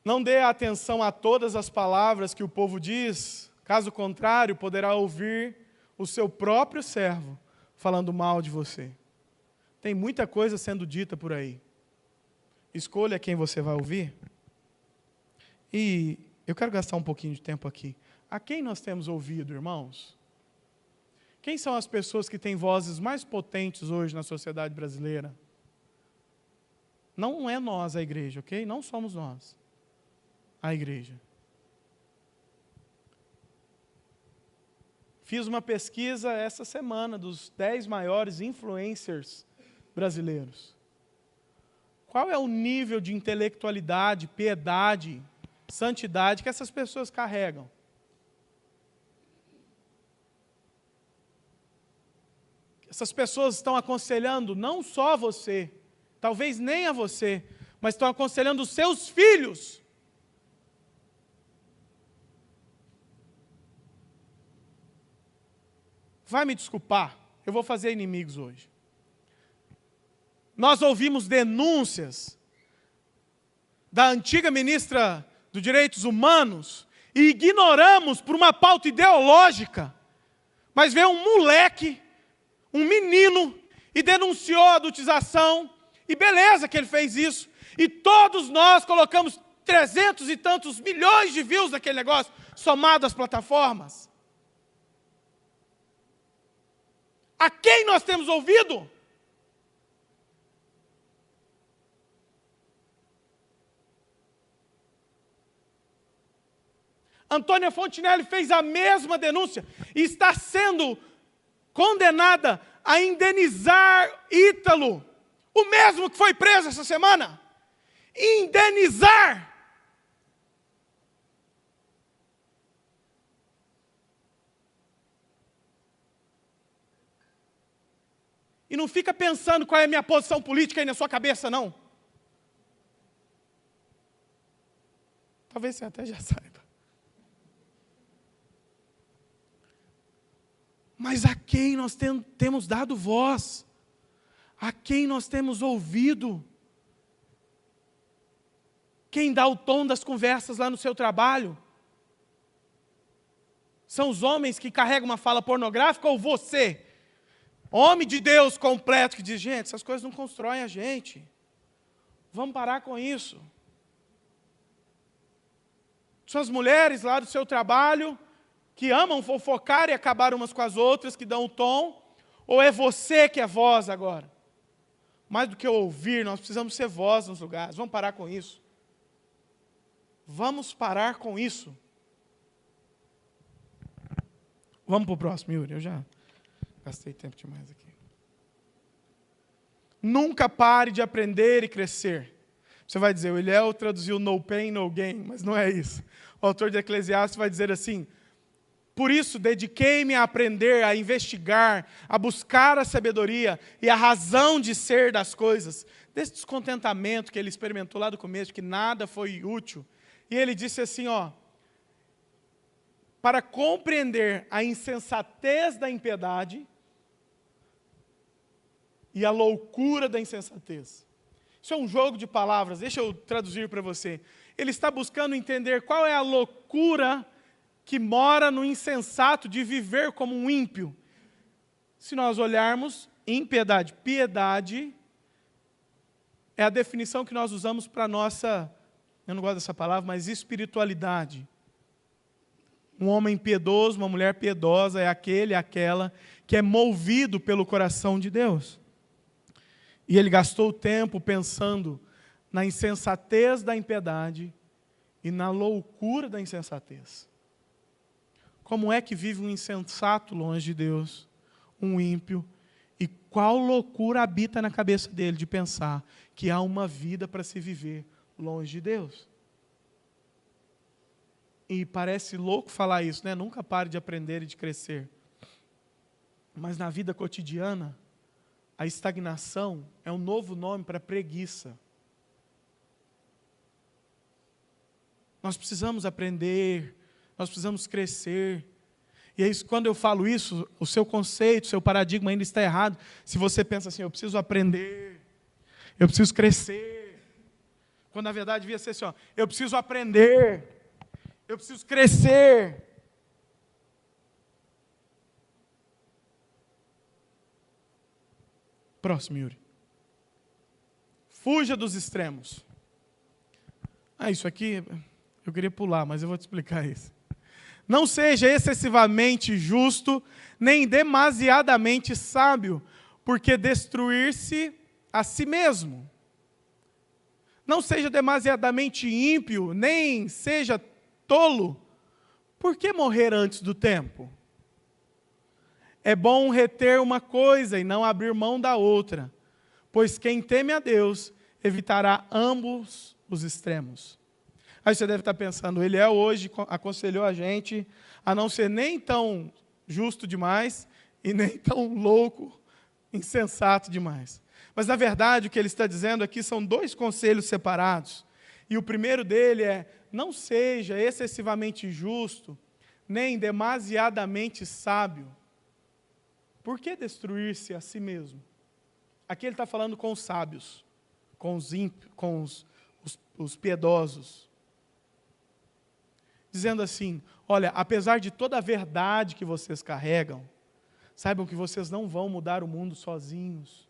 não dê atenção a todas as palavras que o povo diz, caso contrário, poderá ouvir o seu próprio servo falando mal de você. Tem muita coisa sendo dita por aí. Escolha quem você vai ouvir. E eu quero gastar um pouquinho de tempo aqui. A quem nós temos ouvido, irmãos? Quem são as pessoas que têm vozes mais potentes hoje na sociedade brasileira? Não é nós, a igreja, ok? Não somos nós, a igreja. Fiz uma pesquisa essa semana dos 10 maiores influencers brasileiros. Qual é o nível de intelectualidade, piedade, santidade que essas pessoas carregam? Essas pessoas estão aconselhando não só a você, talvez nem a você, mas estão aconselhando os seus filhos. Vai me desculpar, eu vou fazer inimigos hoje. Nós ouvimos denúncias da antiga ministra dos Direitos Humanos e ignoramos por uma pauta ideológica, mas veio um moleque, um menino, e denunciou a adultização, e beleza que ele fez isso, e todos nós colocamos 300 e tantos milhões de views naquele negócio, somado às plataformas. A quem nós temos ouvido? Antônia Fontinelli fez a mesma denúncia e está sendo condenada a indenizar Ítalo, o mesmo que foi preso essa semana. Indenizar. E não fica pensando qual é a minha posição política aí na sua cabeça, não. Talvez você até já saiba. Mas a quem nós temos dado voz? A quem nós temos ouvido? Quem dá o tom das conversas lá no seu trabalho? São os homens que carregam uma fala pornográfica ou você? Homem de Deus completo que diz, gente, essas coisas não constroem a gente. Vamos parar com isso. São as mulheres lá do seu trabalho que amam fofocar e acabar umas com as outras, que dão o tom, ou é você que é voz agora? Mais do que ouvir, nós precisamos ser voz nos lugares. Vamos parar com isso. Vamos parar com isso. Vamos para o próximo, Yuri. Eu já gastei tempo demais aqui. Nunca pare de aprender e crescer. Você vai dizer, o Eliel traduziu no pain, no gain, mas não é isso. O autor de Eclesiastes vai dizer assim, por isso dediquei-me a aprender, a investigar, a buscar a sabedoria e a razão de ser das coisas. Desse descontentamento que ele experimentou lá do começo, que nada foi útil. E ele disse assim, para compreender a insensatez da impiedade e a loucura da insensatez. Isso é um jogo de palavras, deixa eu traduzir para você. Ele está buscando entender qual é a loucura que mora no insensato de viver como um ímpio. Se nós olharmos, impiedade, piedade, é a definição que nós usamos para a nossa, eu não gosto dessa palavra, mas espiritualidade. Um homem piedoso, uma mulher piedosa, é aquele, aquela que é movido pelo coração de Deus. E ele gastou tempo pensando na insensatez da impiedade e na loucura da insensatez. Como é que vive um insensato longe de Deus, um ímpio, e qual loucura habita na cabeça dele de pensar que há uma vida para se viver longe de Deus? E parece louco falar isso, né? Nunca pare de aprender e de crescer. Mas na vida cotidiana, a estagnação é um novo nome para preguiça. Nós precisamos aprender, nós precisamos crescer. E é isso, quando eu falo isso, o seu conceito, o seu paradigma ainda está errado. Se você pensa assim, eu preciso aprender, eu preciso crescer. Quando na verdade devia ser assim, eu preciso aprender, eu preciso crescer. Próximo, Yuri. Fuja dos extremos. Isso aqui eu queria pular, mas eu vou te explicar isso. Não seja excessivamente justo, nem demasiadamente sábio, porque destruir-se a si mesmo. Não seja demasiadamente ímpio, nem seja tolo, por que morrer antes do tempo? É bom reter uma coisa e não abrir mão da outra, pois quem teme a Deus evitará ambos os extremos. Aí você deve estar pensando, ele hoje aconselhou a gente a não ser nem tão justo demais e nem tão louco, insensato demais. Mas na verdade o que ele está dizendo aqui são dois conselhos separados. E o primeiro dele é, não seja excessivamente justo, nem demasiadamente sábio. Por que destruir-se a si mesmo? Aqui ele está falando com os sábios, com os ímpios, com os piedosos. Dizendo assim, olha, apesar de toda a verdade que vocês carregam, saibam que vocês não vão mudar o mundo sozinhos.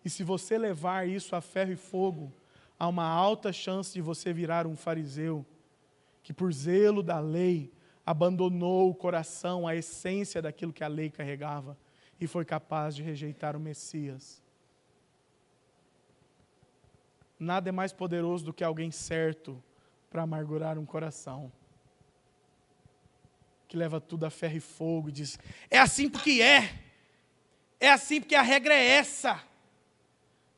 E se você levar isso a ferro e fogo, há uma alta chance de você virar um fariseu, que por zelo da lei, abandonou o coração, a essência daquilo que a lei carregava, e foi capaz de rejeitar o Messias. Nada é mais poderoso do que alguém certo para amargurar um coração, que leva tudo a ferro e fogo e diz, é assim porque é assim porque a regra é essa.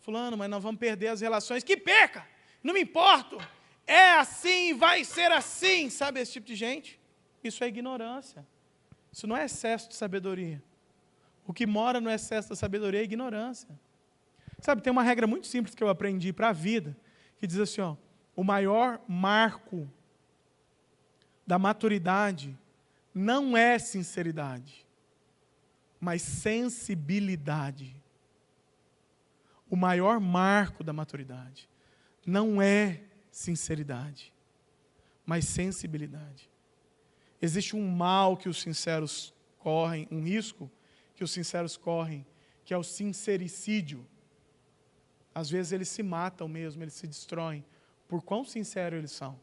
Fulano, mas nós vamos perder as relações, que perca, não me importo, é assim, vai ser assim, sabe esse tipo de gente? Isso é ignorância. Isso não é excesso de sabedoria. O que mora no excesso da sabedoria é ignorância. Sabe, tem uma regra muito simples que eu aprendi para a vida, que diz assim, o maior marco da maturidade não é sinceridade, mas sensibilidade. O maior marco da maturidade não é sinceridade, mas sensibilidade. Existe um mal que os sinceros correm, um risco que os sinceros correm, que é o sincericídio. Às vezes eles se matam mesmo, eles se destroem, por quão sinceros eles são.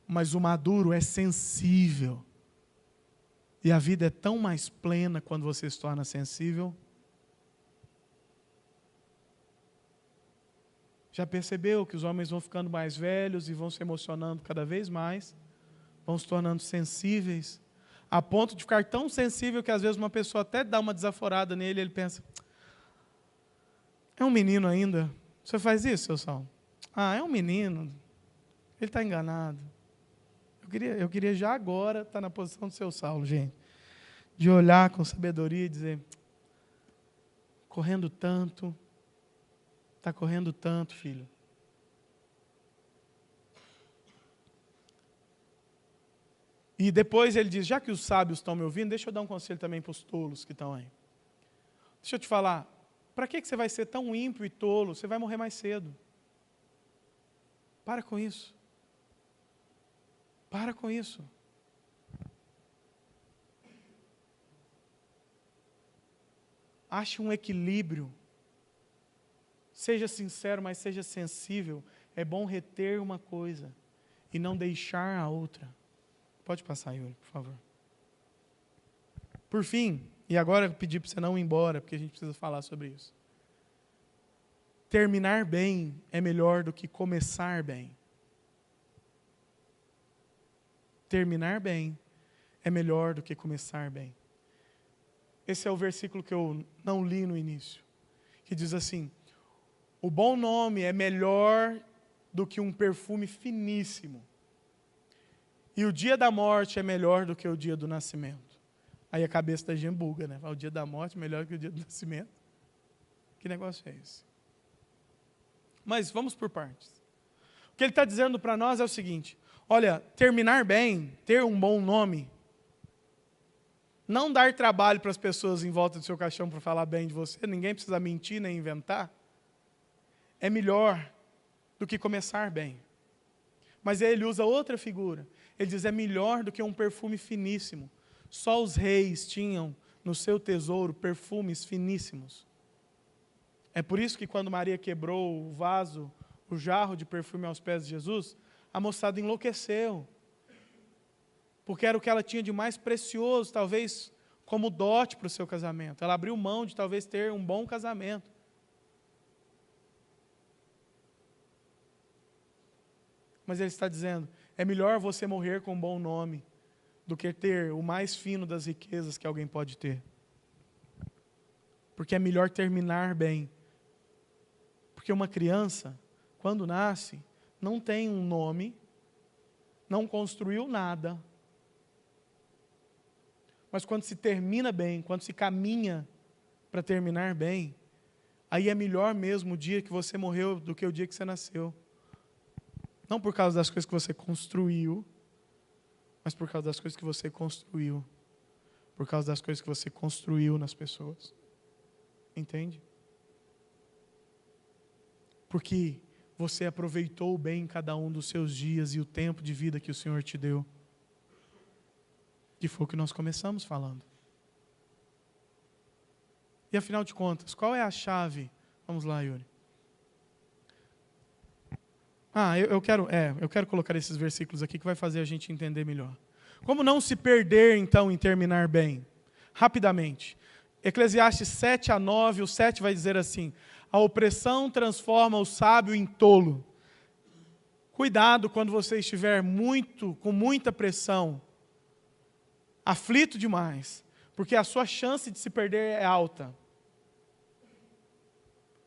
Mas o maduro é sensível. E a vida é tão mais plena quando você se torna sensível. Já percebeu que os homens vão ficando mais velhos e vão se emocionando cada vez mais? Vão se tornando sensíveis a ponto de ficar tão sensível que às vezes uma pessoa até dá uma desaforada nele e ele pensa, é um menino ainda? Você faz isso, seu Saulo? Ah, é um menino. Ele está enganado. Eu queria já agora estar na posição do seu Saulo, gente. De olhar com sabedoria e dizer, correndo tanto, está correndo tanto, filho. E depois ele diz, já que os sábios estão me ouvindo, deixa eu dar um conselho também para os tolos que estão aí. Deixa eu te falar, para que você vai ser tão ímpio e tolo? Você vai morrer mais cedo. Para com isso. Para com isso. Ache um equilíbrio. Seja sincero, mas seja sensível. É bom reter uma coisa e não deixar a outra. Pode passar, Yuri, por favor. Por fim, e agora eu pedi para você não ir embora, porque a gente precisa falar sobre isso. Terminar bem é melhor do que começar bem. Terminar bem é melhor do que começar bem. Esse é o versículo que eu não li no início, que diz assim, o bom nome é melhor do que um perfume finíssimo. E o dia da morte é melhor do que o dia do nascimento. Aí a cabeça da gente buga, né? O dia da morte é melhor que o dia do nascimento. Que negócio é esse? Mas vamos por partes. O que ele está dizendo para nós é o seguinte, olha, terminar bem, ter um bom nome, não dar trabalho para as pessoas em volta do seu caixão para falar bem de você, ninguém precisa mentir nem inventar, é melhor do que começar bem. Mas aí ele usa outra figura. Ele diz, é melhor do que um perfume finíssimo. Só os reis tinham no seu tesouro perfumes finíssimos. É por isso que quando Maria quebrou o vaso, o jarro de perfume aos pés de Jesus, a moçada enlouqueceu. Porque era o que ela tinha de mais precioso, talvez como dote para o seu casamento. Ela abriu mão de talvez ter um bom casamento. Mas ele está dizendo, é melhor você morrer com um bom nome do que ter o mais fino das riquezas que alguém pode ter. Porque é melhor terminar bem. Porque uma criança, quando nasce, não tem um nome, não construiu nada. Mas quando se termina bem, quando se caminha para terminar bem, aí é melhor mesmo o dia que você morreu do que o dia que você nasceu. Não por causa das coisas que você construiu, mas por causa das coisas que você construiu. Por causa das coisas que você construiu nas pessoas. Entende? Porque você aproveitou bem cada um dos seus dias e o tempo de vida que o Senhor te deu. Que foi o que nós começamos falando. E afinal de contas, qual é a chave? Vamos lá, Yuri. Eu quero colocar esses versículos aqui que vai fazer a gente entender melhor. Como não se perder, então, em terminar bem? Rapidamente. Eclesiastes 7-9, o 7 vai dizer assim, a opressão transforma o sábio em tolo. Cuidado quando você estiver com muita pressão, aflito demais, porque a sua chance de se perder é alta.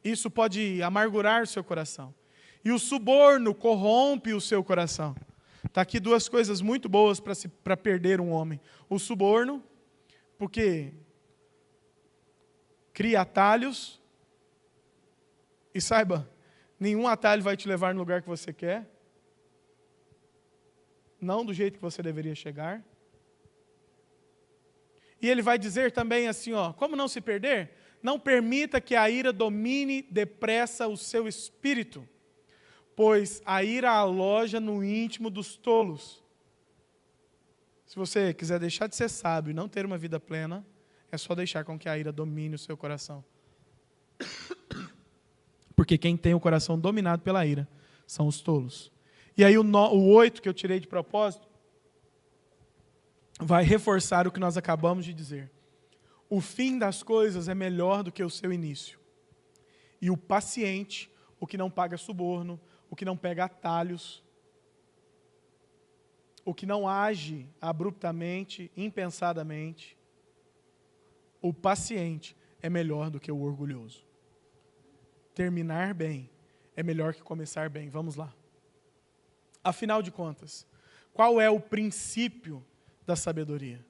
Isso pode amargurar o seu coração. E o suborno corrompe o seu coração. Está aqui duas coisas muito boas para perder um homem. O suborno, porque cria atalhos. E saiba, nenhum atalho vai te levar no lugar que você quer. Não do jeito que você deveria chegar. E ele vai dizer também assim, como não se perder? Não permita que a ira domine depressa o seu espírito, pois a ira aloja no íntimo dos tolos. Se você quiser deixar de ser sábio e não ter uma vida plena, é só deixar com que a ira domine o seu coração. Porque quem tem o coração dominado pela ira são os tolos. E aí o 8 que eu tirei de propósito, vai reforçar o que nós acabamos de dizer. O fim das coisas é melhor do que o seu início. E o paciente, o que não paga suborno, o que não pega atalhos, o que não age abruptamente, impensadamente, o paciente é melhor do que o orgulhoso. Terminar bem é melhor que começar bem. Vamos lá. Afinal de contas, qual é o princípio da sabedoria?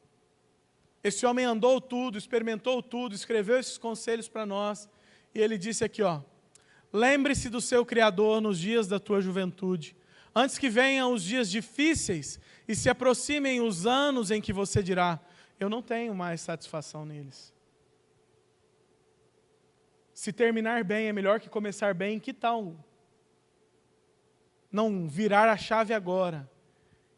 Esse homem andou tudo, experimentou tudo, escreveu esses conselhos para nós, e ele disse aqui, lembre-se do seu Criador nos dias da tua juventude, antes que venham os dias difíceis e se aproximem os anos em que você dirá, eu não tenho mais satisfação neles. Se terminar bem é melhor que começar bem, que tal não virar a chave agora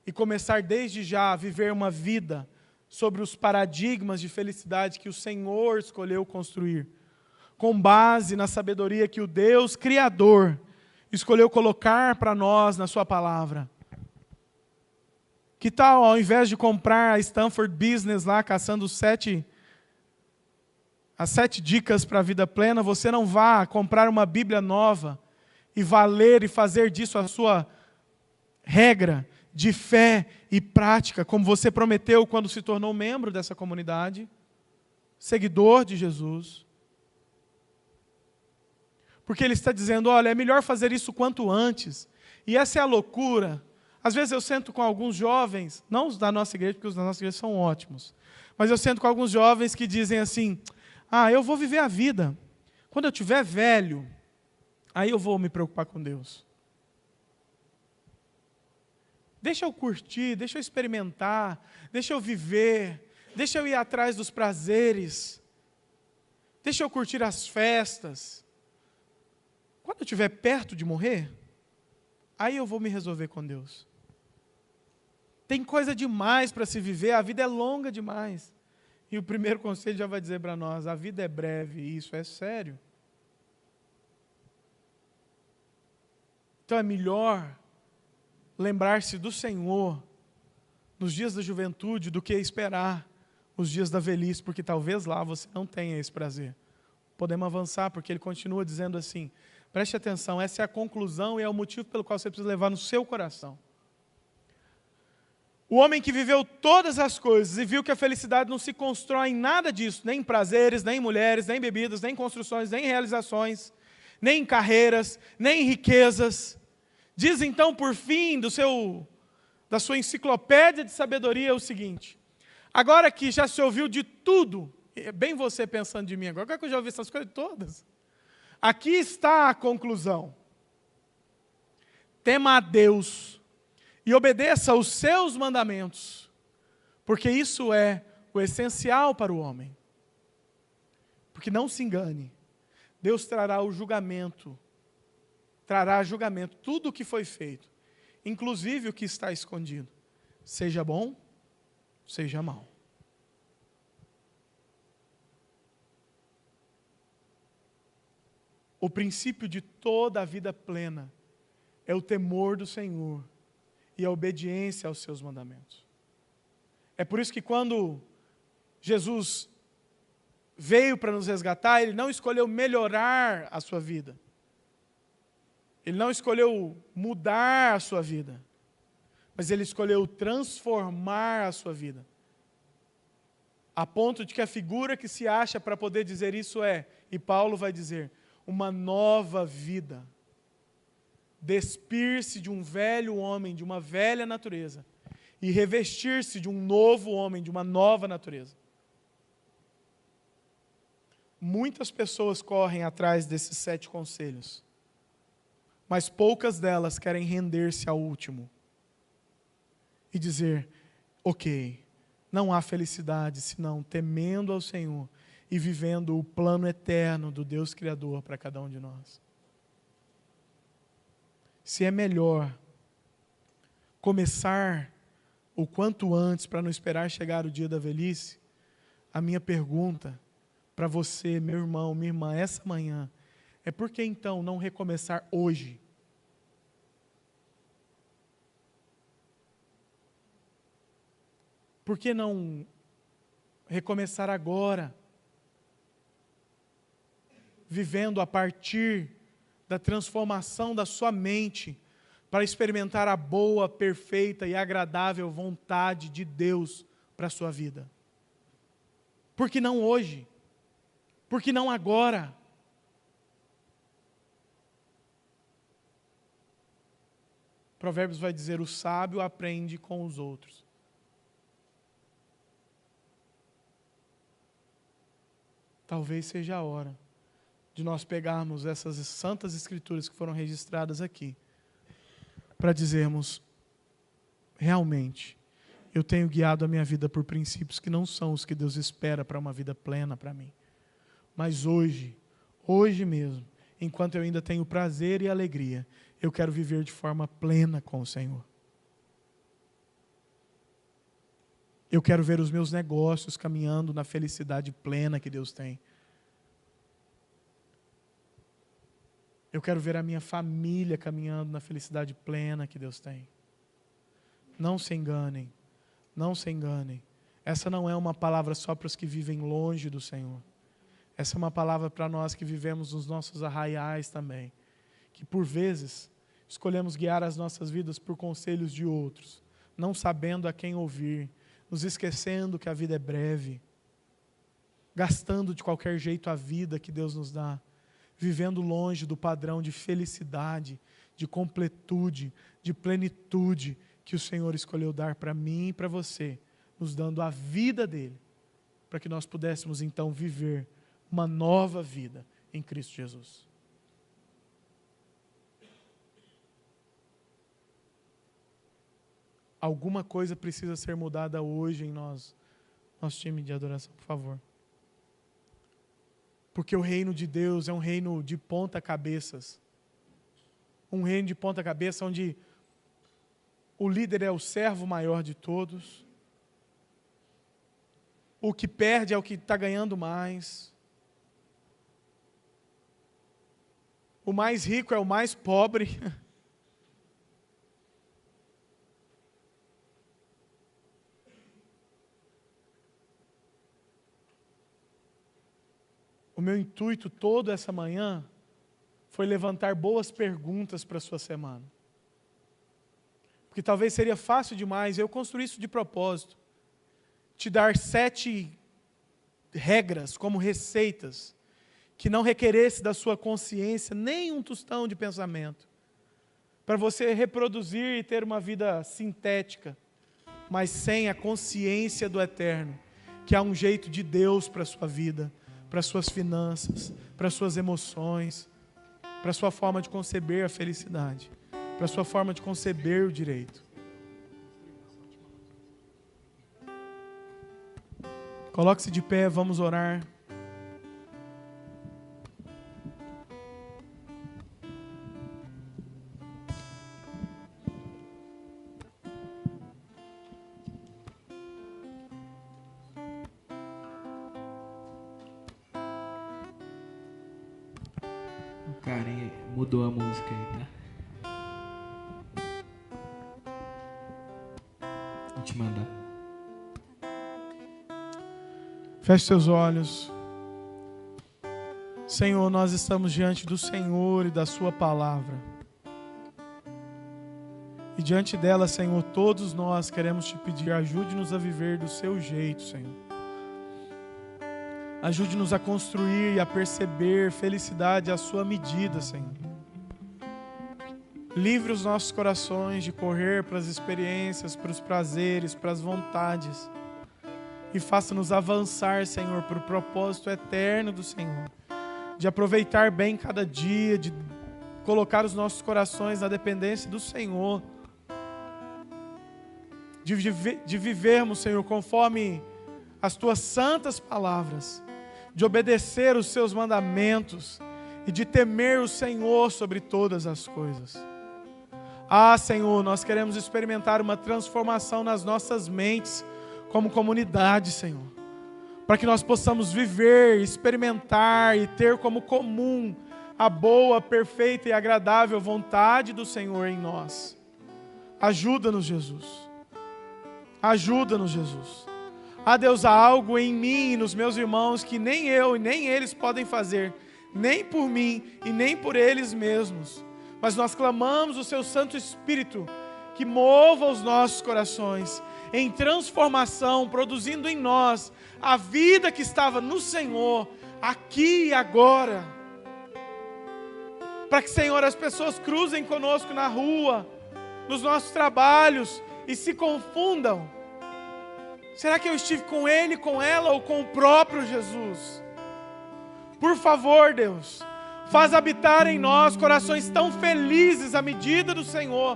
e começar desde já a viver uma vida sobre os paradigmas de felicidade que o Senhor escolheu construir, com base na sabedoria que o Deus Criador escolheu colocar para nós na sua palavra? Que tal, ao invés de comprar a Stanford Business lá, caçando as 7 dicas para a vida plena, você não vá comprar uma Bíblia nova e vá ler e fazer disso a sua regra de fé e prática, como você prometeu quando se tornou membro dessa comunidade, seguidor de Jesus. Porque ele está dizendo, olha, é melhor fazer isso quanto antes. E essa é a loucura. Às vezes eu sento com alguns jovens, não os da nossa igreja, porque os da nossa igreja são ótimos, mas eu sento com alguns jovens que dizem assim, eu vou viver a vida. Quando eu tiver velho, aí eu vou me preocupar com Deus. Deixa eu curtir, deixa eu experimentar, deixa eu viver, deixa eu ir atrás dos prazeres, deixa eu curtir as festas. Quando eu estiver perto de morrer, aí eu vou me resolver com Deus. Tem coisa demais para se viver, a vida é longa demais. E o primeiro conselho já vai dizer para nós, a vida é breve, e isso é sério. Então é melhor lembrar-se do Senhor nos dias da juventude do que esperar os dias da velhice, porque talvez lá você não tenha esse prazer. Podemos avançar, porque ele continua dizendo assim, preste atenção, essa é a conclusão e é o motivo pelo qual você precisa levar no seu coração. O homem que viveu todas as coisas e viu que a felicidade não se constrói em nada disso, nem em prazeres, nem em mulheres, nem em bebidas, nem em construções, nem em realizações, nem em carreiras, nem em riquezas. Diz então, por fim, da sua enciclopédia de sabedoria o seguinte, agora que já se ouviu de tudo, bem você pensando de mim agora que eu já ouvi essas coisas todas, aqui está a conclusão. Tema a Deus e obedeça aos seus mandamentos, porque isso é o essencial para o homem. Porque não se engane, Deus trará julgamento, tudo o que foi feito, inclusive o que está escondido, seja bom, seja mal. O princípio de toda a vida plena é o temor do Senhor e a obediência aos seus mandamentos. É por isso que quando Jesus veio para nos resgatar, Ele não escolheu melhorar a sua vida. Ele não escolheu mudar a sua vida, mas Ele escolheu transformar a sua vida. A ponto de que a figura que se acha para poder dizer isso e Paulo vai dizer, uma nova vida. Despir-se de um velho homem, de uma velha natureza, e revestir-se de um novo homem, de uma nova natureza. Muitas pessoas correm atrás desses 7 conselhos, mas poucas delas querem render-se ao último e dizer, ok, não há felicidade senão temendo ao Senhor e vivendo o plano eterno do Deus Criador para cada um de nós. Se é melhor começar o quanto antes para não esperar chegar o dia da velhice, a minha pergunta para você, meu irmão, minha irmã, essa manhã, é por que então não recomeçar hoje? Por que não recomeçar agora? Vivendo a partir da transformação da sua mente para experimentar a boa, perfeita e agradável vontade de Deus para a sua vida. Por que não hoje? Por que não agora? Provérbios vai dizer: o sábio aprende com os outros. Talvez seja a hora de nós pegarmos essas santas escrituras que foram registradas aqui, para dizermos: realmente, eu tenho guiado a minha vida por princípios que não são os que Deus espera para uma vida plena para mim. Mas hoje mesmo, enquanto eu ainda tenho prazer e alegria, eu quero viver de forma plena com o Senhor. Eu quero ver os meus negócios caminhando na felicidade plena que Deus tem. Eu quero ver a minha família caminhando na felicidade plena que Deus tem. Não se enganem, não se enganem. Essa não é uma palavra só para os que vivem longe do Senhor. Essa é uma palavra para nós que vivemos nos nossos arraiais também. Que por vezes escolhemos guiar as nossas vidas por conselhos de outros, não sabendo a quem ouvir, nos esquecendo que a vida é breve, gastando de qualquer jeito a vida que Deus nos dá, vivendo longe do padrão de felicidade, de completude, de plenitude que o Senhor escolheu dar para mim e para você, nos dando a vida dele, para que nós pudéssemos então viver uma nova vida em Cristo Jesus. Alguma coisa precisa ser mudada hoje em nós. Nosso time de adoração, por favor. Porque o reino de Deus é um reino de ponta-cabeças. Um reino de ponta-cabeça onde o líder é o servo maior de todos. O que perde é o que está ganhando mais. O mais rico é o mais pobre. O meu intuito todo essa manhã foi levantar boas perguntas para a sua semana. Porque talvez seria fácil demais, eu construí isso de propósito, te dar 7 regras como receitas, que não requeresse da sua consciência nem um tostão de pensamento, para você reproduzir e ter uma vida sintética, mas sem a consciência do eterno, que há um jeito de Deus para a sua vida, para as suas finanças, para as suas emoções, para a sua forma de conceber a felicidade, para a sua forma de conceber o direito. Coloque-se de pé, vamos orar. Karen mudou a música aí, tá? Vou te mandar. Feche seus olhos. Senhor, nós estamos diante do Senhor e da sua palavra. E diante dela, Senhor, todos nós queremos te pedir, ajude-nos a viver do seu jeito, Senhor. Ajude-nos a construir e a perceber felicidade à sua medida, Senhor. Livre os nossos corações de correr para as experiências, para os prazeres, para as vontades. E faça-nos avançar, Senhor, para o propósito eterno do Senhor. De aproveitar bem cada dia, de colocar os nossos corações na dependência do Senhor. De vivermos, Senhor, conforme as tuas santas palavras. De obedecer os seus mandamentos e de temer o Senhor sobre todas as coisas. Ah, Senhor, nós queremos experimentar uma transformação nas nossas mentes como comunidade, Senhor, para que nós possamos viver, experimentar e ter como comum a boa, perfeita e agradável vontade do Senhor em nós. Ajuda-nos, Jesus. Ajuda-nos, Jesus. Ah, Deus, há algo em mim e nos meus irmãos que nem eu e nem eles podem fazer, nem por mim e nem por eles mesmos. mas nós clamamos o Seu Santo Espírito que mova os nossos corações em transformação, produzindo em nós a vida que estava no Senhor, aqui e agora. Para que, Senhor, as pessoas cruzem conosco na rua, nos nossos trabalhos e se confundam. Será que eu estive com ele, com ela ou com o próprio Jesus? Por favor, Deus, faz habitar em nós corações tão felizes à medida do Senhor,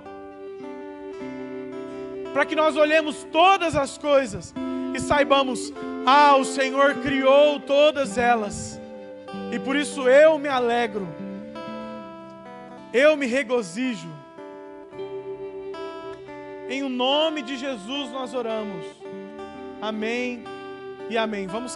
para que nós olhemos todas as coisas e saibamos: o Senhor criou todas elas, e por isso eu me alegro, eu me regozijo. Em o nome de Jesus nós oramos. Amém e amém. Vamos cantar.